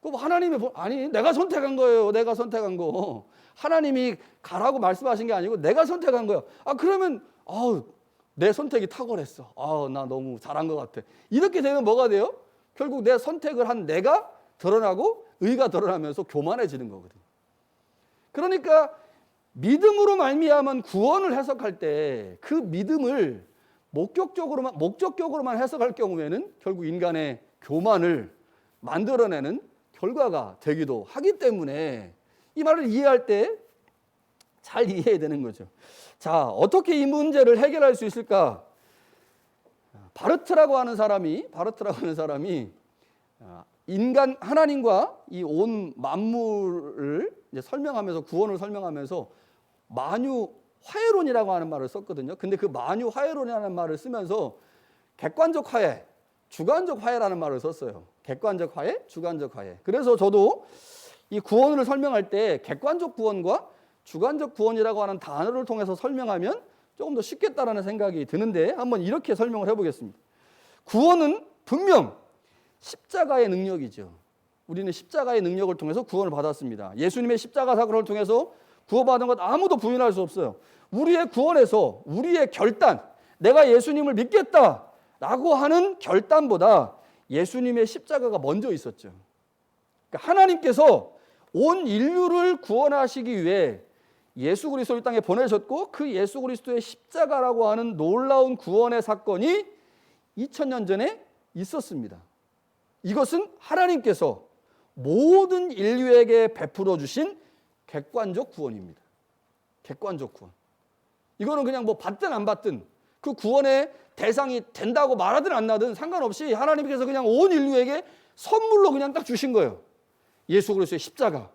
그럼 하나님이 아니, 내가 선택한 거예요. 내가 선택한 거. 하나님이 가라고 말씀하신 게 아니고 내가 선택한 거예요. 그러면 내 선택이 탁월했어. 나 너무 잘한 것 같아. 이렇게 되면 뭐가 돼요? 결국 내 선택을 한 내가 드러나고 의가 드러나면서 교만해지는 거거든요. 그러니까 믿음으로 말미암은 구원을 해석할 때 그 믿음을 목적격으로만 해석할 경우에는 결국 인간의 교만을 만들어내는 결과가 되기도 하기 때문에 이 말을 이해할 때 잘 이해해야 되는 거죠. 자, 어떻게 이 문제를 해결할 수 있을까? 바르트라고 하는 사람이 하나님과 이 온 만물을 이제 설명하면서, 구원을 설명하면서 만유 화해론이라고 하는 말을 썼거든요. 근데 그 만유 화해론이라는 말을 쓰면서 객관적 화해, 주관적 화해라는 말을 썼어요. 객관적 화해, 주관적 화해. 그래서 저도 이 구원을 설명할 때 객관적 구원과 주관적 구원이라고 하는 단어를 통해서 설명하면 조금 더 쉽겠다라는 생각이 드는데, 한번 이렇게 설명을 해보겠습니다. 구원은 분명 십자가의 능력이죠. 우리는 십자가의 능력을 통해서 구원을 받았습니다. 예수님의 십자가 사건을 통해서 구원받은 것 아무도 부인할 수 없어요. 우리의 구원에서 우리의 결단, 내가 예수님을 믿겠다라고 하는 결단보다 예수님의 십자가가 먼저 있었죠. 그러니까 하나님께서 온 인류를 구원하시기 위해 예수 그리스도를 땅에 보내셨고 그 예수 그리스도의 십자가라고 하는 놀라운 구원의 사건이 2000년 전에 있었습니다. 이것은 하나님께서 모든 인류에게 베풀어 주신 객관적 구원입니다. 객관적 구원. 이거는 그냥 뭐 받든 안 받든 그 구원의 대상이 된다고 말하든 안 나든 상관없이 하나님께서 그냥 온 인류에게 선물로 그냥 딱 주신 거예요. 예수 그리스도의 십자가,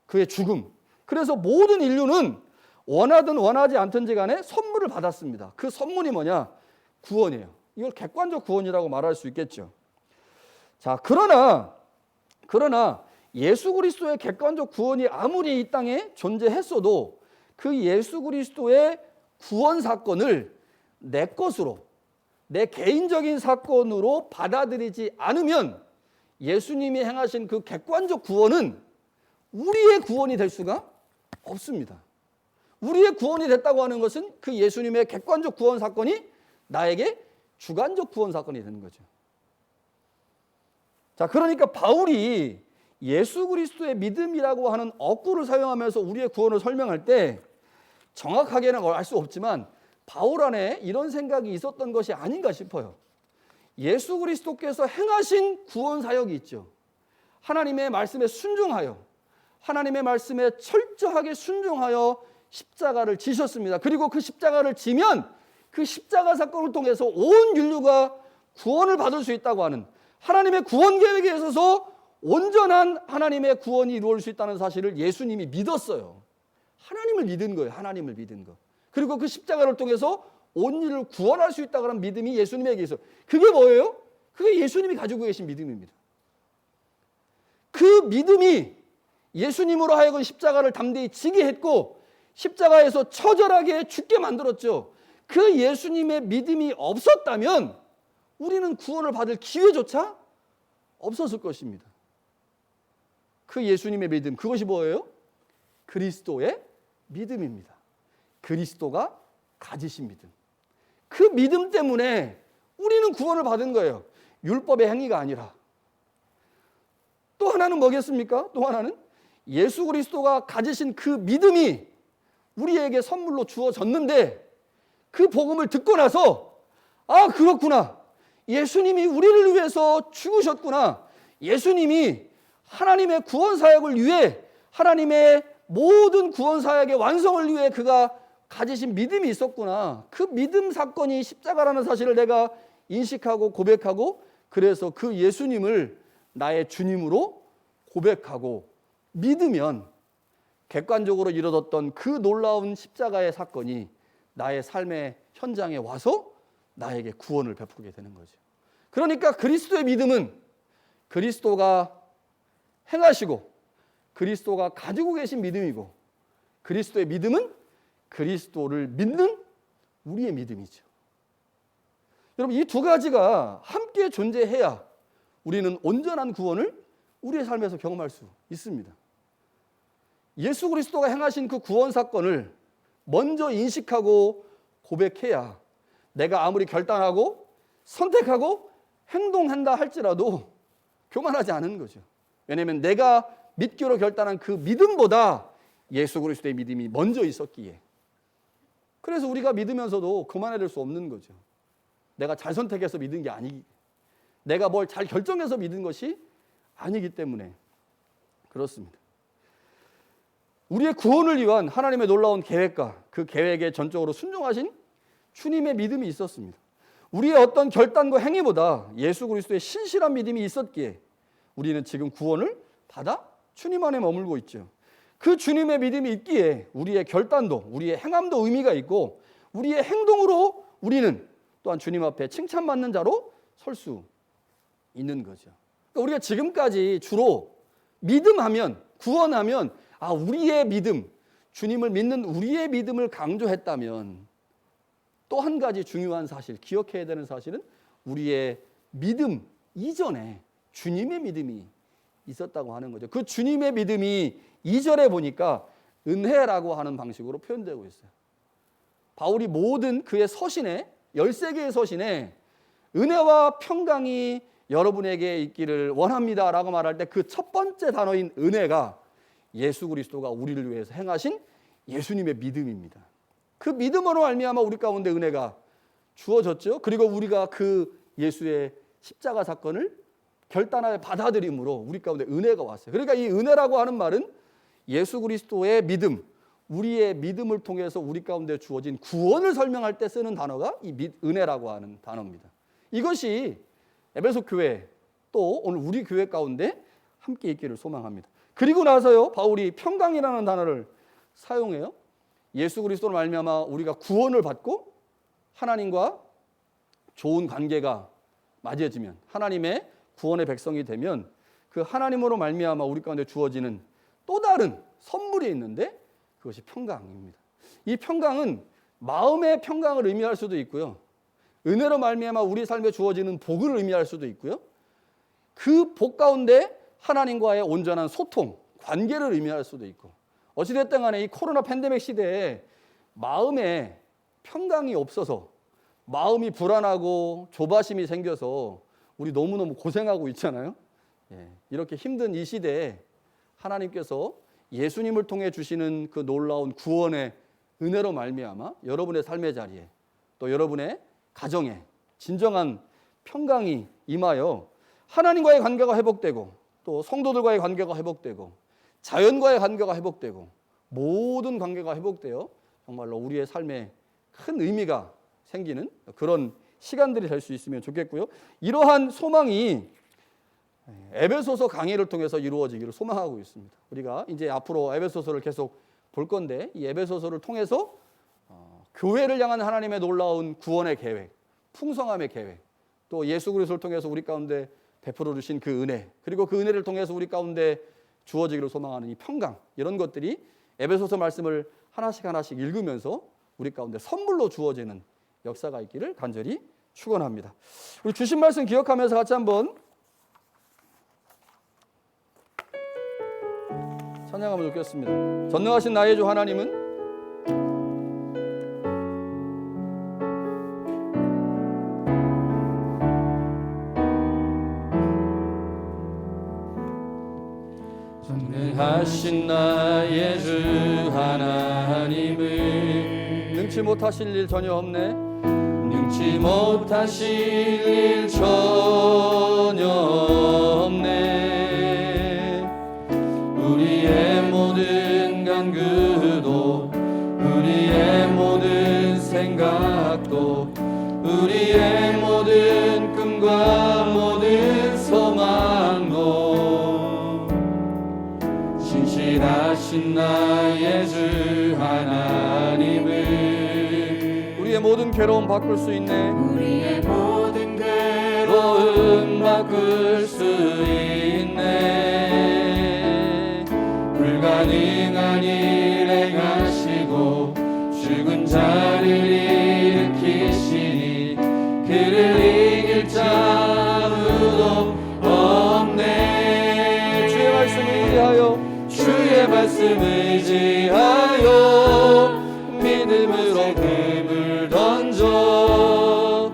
그의 죽음. 그래서 모든 인류는 원하든 원하지 않든지 간에 선물을 받았습니다. 그 선물이 뭐냐? 구원이에요. 이걸 객관적 구원이라고 말할 수 있겠죠. 자, 그러나 예수 그리스도의 객관적 구원이 아무리 이 땅에 존재했어도 그 예수 그리스도의 구원 사건을 내 것으로, 내 개인적인 사건으로 받아들이지 않으면 예수님이 행하신 그 객관적 구원은 우리의 구원이 될 수가 없습니다. 우리의 구원이 됐다고 하는 것은 그 예수님의 객관적 구원 사건이 나에게 주관적 구원 사건이 되는 거죠. 자, 그러니까 바울이 예수 그리스도의 믿음이라고 하는 어구를 사용하면서 우리의 구원을 설명할 때 정확하게는 알 수 없지만 바울 안에 이런 생각이 있었던 것이 아닌가 싶어요. 예수 그리스도께서 행하신 구원 사역이 있죠. 하나님의 말씀에 순종하여, 하나님의 말씀에 철저하게 순종하여 십자가를 지셨습니다. 그리고 그 십자가를 지면 그 십자가 사건을 통해서 온 인류가 구원을 받을 수 있다고 하는 하나님의 구원 계획에 있어서 온전한 하나님의 구원이 이루어질 수 있다는 사실을 예수님이 믿었어요. 하나님을 믿은 거예요. 하나님을 믿은 거. 그리고 그 십자가를 통해서 온 인류를 구원할 수 있다고 하는 믿음이 예수님에게 있어요. 그게 뭐예요? 그게 예수님이 가지고 계신 믿음입니다. 그 믿음이 예수님으로 하여금 십자가를 담대히 지게 했고 십자가에서 처절하게 죽게 만들었죠. 그 예수님의 믿음이 없었다면 우리는 구원을 받을 기회조차 없었을 것입니다. 그 예수님의 믿음, 그것이 뭐예요? 그리스도의 믿음입니다. 그리스도가 가지신 믿음. 그 믿음 때문에 우리는 구원을 받은 거예요. 율법의 행위가 아니라. 또 하나는 뭐겠습니까? 또 하나는 예수 그리스도가 가지신 그 믿음이 우리에게 선물로 주어졌는데 그 복음을 듣고 나서 아, 그렇구나. 예수님이 우리를 위해서 죽으셨구나. 예수님이 하나님의 구원 사역을 위해 하나님의 모든 구원 사역의 완성을 위해 그가 가지신 믿음이 있었구나. 그 믿음 사건이 십자가라는 사실을 내가 인식하고 고백하고 그래서 그 예수님을 나의 주님으로 고백하고 믿으면 객관적으로 이루어졌던 그 놀라운 십자가의 사건이 나의 삶의 현장에 와서 나에게 구원을 베풀게 되는 거죠. 그러니까 그리스도의 믿음은 그리스도가 행하시고 그리스도가 가지고 계신 믿음이고 그리스도의 믿음은 그리스도를 믿는 우리의 믿음이죠. 여러분, 이 두 가지가 함께 존재해야 우리는 온전한 구원을 우리의 삶에서 경험할 수 있습니다. 예수 그리스도가 행하신 그 구원 사건을 먼저 인식하고 고백해야 내가 아무리 결단하고 선택하고 행동한다 할지라도 교만하지 않은 거죠. 왜냐하면 내가 믿기로 결단한 그 믿음보다 예수 그리스도의 믿음이 먼저 있었기에. 그래서 우리가 믿으면서도 교만해질 수 없는 거죠. 내가 잘 선택해서 믿은 게 아니기, 내가 뭘 잘 결정해서 믿은 것이 아니기 때문에 그렇습니다. 우리의 구원을 위한 하나님의 놀라운 계획과 그 계획에 전적으로 순종하신 주님의 믿음이 있었습니다. 우리의 어떤 결단과 행위보다 예수 그리스도의 신실한 믿음이 있었기에 우리는 지금 구원을 받아 주님 안에 머물고 있죠. 그 주님의 믿음이 있기에 우리의 결단도 우리의 행함도 의미가 있고 우리의 행동으로 우리는 또한 주님 앞에 칭찬받는 자로 설 수 있는 거죠. 그러니까 우리가 지금까지 주로 믿음하면 구원하면 우리의 믿음, 주님을 믿는 우리의 믿음을 강조했다면 또 한 가지 중요한 사실, 기억해야 되는 사실은 우리의 믿음 이전에 주님의 믿음이 있었다고 하는 거죠. 그 주님의 믿음이 2절에 보니까 은혜라고 하는 방식으로 표현되고 있어요. 바울이 모든 그의 서신에 13개의 서신에 은혜와 평강이 여러분에게 있기를 원합니다라고 말할 때 그 첫 번째 단어인 은혜가 예수 그리스도가 우리를 위해서 행하신 예수님의 믿음입니다. 그 믿음으로 말미암아 우리 가운데 은혜가 주어졌죠. 그리고 우리가 그 예수의 십자가 사건을 결단하여 받아들임으로 우리 가운데 은혜가 왔어요. 그러니까 이 은혜라고 하는 말은 예수 그리스도의 믿음, 우리의 믿음을 통해서 우리 가운데 주어진 구원을 설명할 때 쓰는 단어가 이 은혜라고 하는 단어입니다. 이것이 에베소 교회 또 오늘 우리 교회 가운데 함께 있기를 소망합니다. 그리고 나서요, 바울이 평강이라는 단어를 사용해요. 예수 그리스도로 말미암아 우리가 구원을 받고 하나님과 좋은 관계가 맺어지면, 하나님의 구원의 백성이 되면 그 하나님으로 말미암아 우리 가운데 주어지는 또 다른 선물이 있는데 그것이 평강입니다. 이 평강은 마음의 평강을 의미할 수도 있고요, 은혜로 말미암아 우리 삶에 주어지는 복을 의미할 수도 있고요, 그 복 가운데 하나님과의 온전한 소통, 관계를 의미할 수도 있고, 어찌됐든 간에 이 코로나 팬데믹 시대에 마음에 평강이 없어서 마음이 불안하고 조바심이 생겨서 우리 너무너무 고생하고 있잖아요. 이렇게 힘든 이 시대에 하나님께서 예수님을 통해 주시는 그 놀라운 구원의 은혜로 말미암아 여러분의 삶의 자리에 또 여러분의 가정에 진정한 평강이 임하여 하나님과의 관계가 회복되고 또 성도들과의 관계가 회복되고 자연과의 관계가 회복되고 모든 관계가 회복되어 정말로 우리의 삶에 큰 의미가 생기는 그런 시간들이 될 수 있으면 좋겠고요. 이러한 소망이 에베소서 강의를 통해서 이루어지기를 소망하고 있습니다. 우리가 이제 앞으로 에베소서를 계속 볼 건데 이 에베소서를 통해서 교회를 향한 하나님의 놀라운 구원의 계획, 풍성함의 계획, 또 예수 그리스도를 통해서 우리 가운데 베풀어 주신 그 은혜, 그리고 그 은혜를 통해서 우리 가운데 주어지기를 소망하는 이 평강, 이런 것들이 에베소서 말씀을 하나씩 하나씩 읽으면서 우리 가운데 선물로 주어지는 역사가 있기를 간절히 축원합니다. 우리 주신 말씀 기억하면서 같이 한번 찬양하면 좋겠습니다. 전능하신 나의 주 하나님은 전능하신 나의 주 하나님은 능치 못하실 일 전혀 없네. 능치 못하실 일 전혀 없네. 우리의 모든 간구도 우리의 모든 생각도 우리의 모든 꿈과 모든 소망도 신실하신 나의 주 하나님을 우리의 모든 괴로움 바꿀 수 있네. 우리의 모든 괴로움 바꿀 수 있네. 불가능한 일 행하시고 죽은 자를 일으키시니 그를 이길 자 아무도 없네. 주의 말씀 의지하여 주의 말씀 의지하여 믿음으로 금을 던져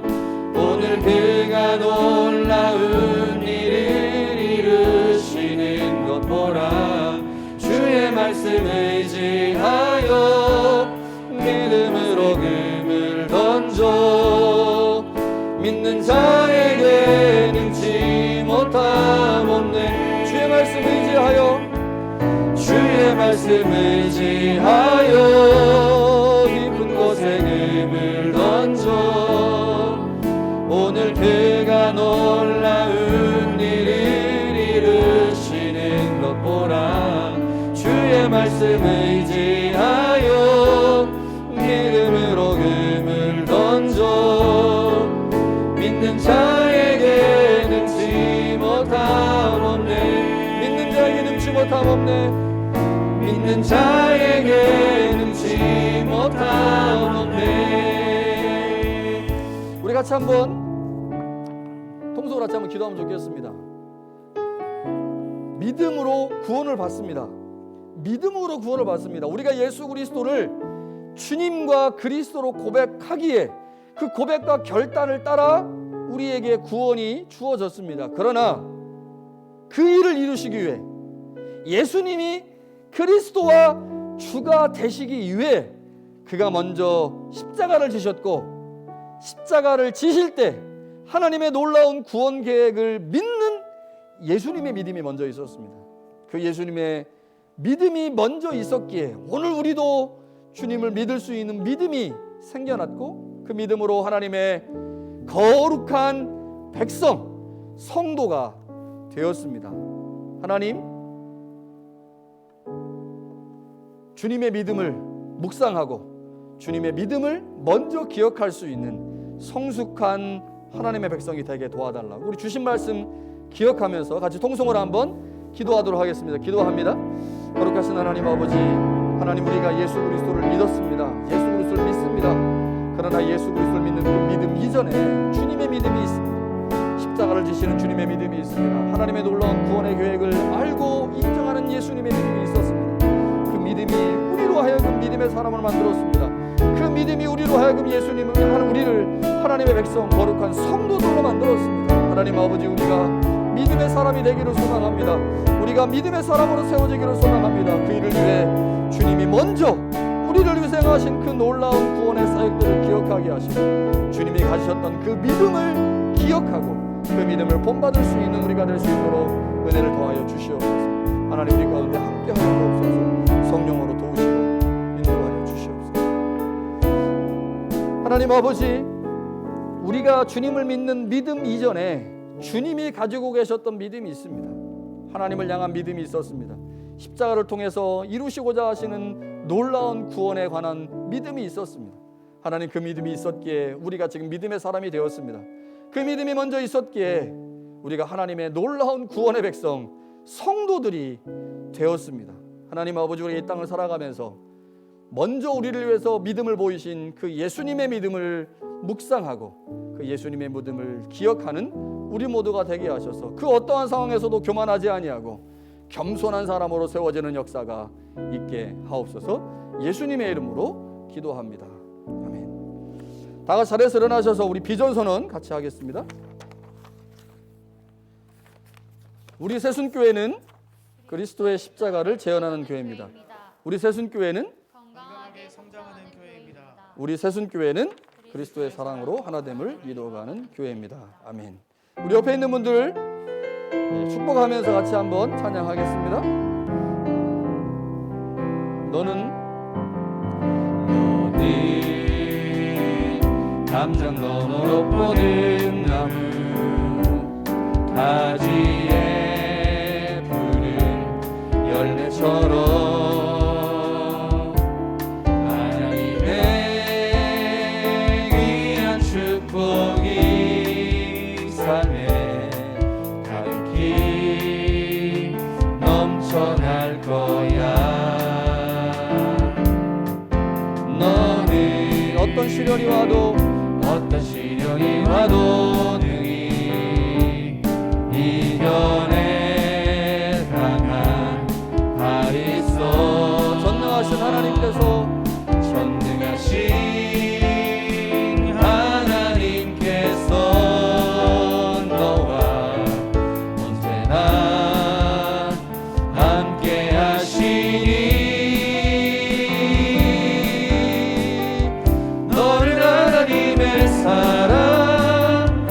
오늘 그가 놀라운 일을 이루시는 것 보라. 주의 말씀 의지하여 믿음으로 금을 던져 믿는 자에게 능치 못함 없네. 주의 말씀 의지하여 주의 말씀 의지하여 깊은 곳에 금을 던져 오늘 그가 놀라운 일을 이루시는 것 보라. 주의 말씀 의지하여 믿음으로 금을 던져 믿는 자에게 능치 못함 없네. 믿는 자에게 능치 못함 없네. 믿는 자에게 능치 못함 없네. 우리 같이 한번 통성으로 같이 한번 기도하면 좋겠습니다. 믿음으로 구원을 받습니다. 믿음으로 구원을 받습니다. 우리가 예수 그리스도를 주님과 그리스도로 고백하기에 그 고백과 결단을 따라 우리에게 구원이 주어졌습니다. 그러나 그 일을 이루시기 위해 예수님이 그리스도와 주가 되시기 위해 그가 먼저 십자가를 지셨고, 십자가를 지실 때 하나님의 놀라운 구원 계획을 믿는 예수님의 믿음이 먼저 있었습니다. 그 예수님의 믿음이 먼저 있었기에 오늘 우리도 주님을 믿을 수 있는 믿음이 생겨났고, 그 믿음으로 하나님의 거룩한 백성, 성도가 되었습니다. 하나님, 주님의 믿음을 묵상하고 주님의 믿음을 먼저 기억할 수 있는 성숙한 하나님의 백성이 되게 도와달라고, 우리 주신 말씀 기억하면서 같이 통성으로 한번 기도하도록 하겠습니다. 기도합니다. 거룩하신 하나님 아버지, 하나님, 우리가 예수 그리스도를 믿었습니다. 예수 그리스도를 믿습니다. 그러나 예수 그리스도를 믿는 그 믿음 이전에 주님의 믿음이 있습니다. 십자가를 지시는 주님의 믿음이 있습니다. 하나님의 놀라운 구원의 계획을 알고 인정하는 예수님의 믿음이 있었습니다. 그 믿음이 우리로 하여금 믿음의 사람을 만들었습니다. 그 믿음이 우리로 하여금 예수님을 하는 우리를 하나님의 백성, 거룩한 성도들로 만들었습니다. 하나님 아버지, 우리가 믿음의 사람이 되기를 소망합니다. 우리가 믿음의 사람으로 세워지기를 소망합니다. 그 일을 위해 주님이 먼저 우리를 위생하신 그 놀라운 구원의 사역들을 기억하게 하시고, 주님이 가지셨던 그 믿음을 기억하고 그 믿음을 본받을 수 있는 우리가 될 수 있도록 은혜를 더하여 주시옵소서. 하나님, 우리 가운데 함께 하옵소서. 성령으로 도우시고 인도하여 주시옵소서. 하나님 아버지, 우리가 주님을 믿는 믿음 이전에 주님이 가지고 계셨던 믿음이 있습니다. 하나님을 향한 믿음이 있었습니다. 십자가를 통해서 이루시고자 하시는 놀라운 구원에 관한 믿음이 있었습니다. 하나님, 그 믿음이 있었기에 우리가 지금 믿음의 사람이 되었습니다. 그 믿음이 먼저 있었기에 우리가 하나님의 놀라운 구원의 백성, 성도들이 되었습니다. 하나님 아버지, 우리 이 땅을 살아가면서 먼저 우리를 위해서 믿음을 보이신 그 예수님의 믿음을 묵상하고 그 예수님의 믿음을 기억하는 우리 모두가 되게 하셔서 그 어떠한 상황에서도 교만하지 아니하고 겸손한 사람으로 세워지는 역사가 있게 하옵소서. 예수님의 이름으로 기도합니다. 아멘. 다 같이 자리에서 일어나셔서 우리 비전선언 같이 하겠습니다. 우리 새순교회는 그리스도의 십자가를 재현하는 교회입니다. 우리 새순교회는 건강하게 성장하는 교회입니다. 우리 새순교회는 그리스도의 사랑으로 하나됨을 이루어가는 교회입니다. 아멘. 우리 옆에 있는 분들 축복하면서 같이 한번 찬양하겠습니다. 너는 담장 너머로 보는 나무, 가지에 푸른 열매처럼 하나님의 귀한 축복이 삶에 가득히 넘쳐날 거야. 너는 어떤 시련이 와도 능히 이겨낼 강한 발이 있어. 전능하신 하나님께서 너와 언제나 함께 하시니 너를 하나님의 사랑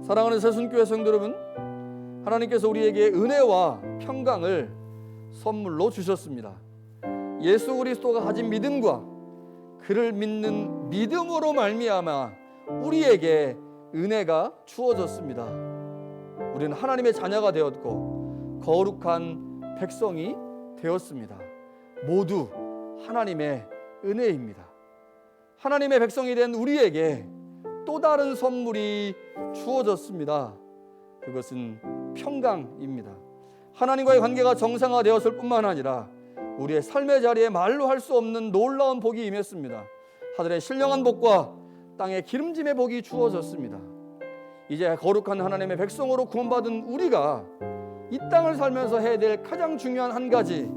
사랑하는 새순교회 성도 여러분, 하나님께서 우리에게 은혜와 평강을 선물로 주셨습니다. 예수 그리스도가 가진 믿음과 그를 믿는 믿음으로 말미암아 우리에게 은혜가 주어졌습니다. 우리는 하나님의 자녀가 되었고 거룩한 백성이 되었습니다. 모두 하나님의 은혜입니다. 하나님의 백성이 된 우리에게 또 다른 선물이 주어졌습니다. 그것은 평강입니다. 하나님과의 관계가 정상화되었을 뿐만 아니라 우리의 삶의 자리에 말로 할 수 없는 놀라운 복이 임했습니다. 하늘의 신령한 복과 땅의 기름짐의 복이 주어졌습니다. 이제 거룩한 하나님의 백성으로 구원받은 우리가 이 땅을 살면서 해야 될 가장 중요한 한 가지,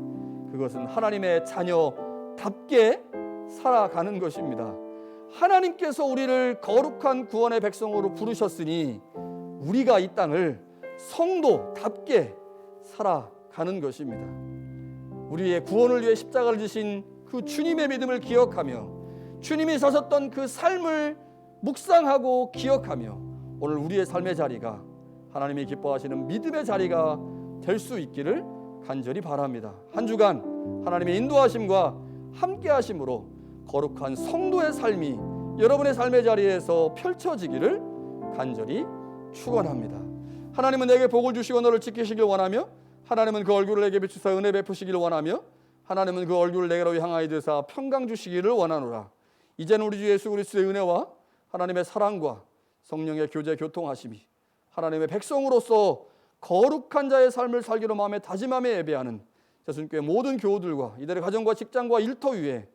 그것은 하나님의 자녀답게 살아가는 것입니다. 하나님께서 우리를 거룩한 구원의 백성으로 부르셨으니 우리가 이 땅을 성도답게 살아가는 것입니다. 우리의 구원을 위해 십자가를 지신 그 주님의 믿음을 기억하며 주님이 사셨던 그 삶을 묵상하고 기억하며 오늘 우리의 삶의 자리가 하나님이 기뻐하시는 믿음의 자리가 될 수 있기를 간절히 바랍니다. 한 주간 하나님의 인도하심과 함께하심으로 거룩한 성도의 삶이 여러분의 삶의 자리에서 펼쳐지기를 간절히 축원합니다. 하나님은 내게 복을 주시고 너를 지키시길 원하며 하나님은 그 얼굴을 내게 비추사 은혜 베푸시기를 원하며 하나님은 그 얼굴을 내게로 향하여 드사 평강 주시기를 원하노라. 이제는 우리 주 예수 그리스도의 은혜와 하나님의 사랑과 성령의 교제 교통하심이 하나님의 백성으로서 거룩한 자의 삶을 살기로 마음에 다짐하며 예배하는 새순교회 모든 교우들과 이들의 가정과 직장과 일터 위에,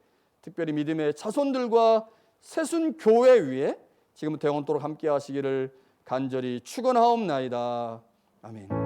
특별히 믿음의 자손들과 새순교회 위에 지금부터 영원토록 함께 하시기를 간절히 축원하옵나이다. 아멘.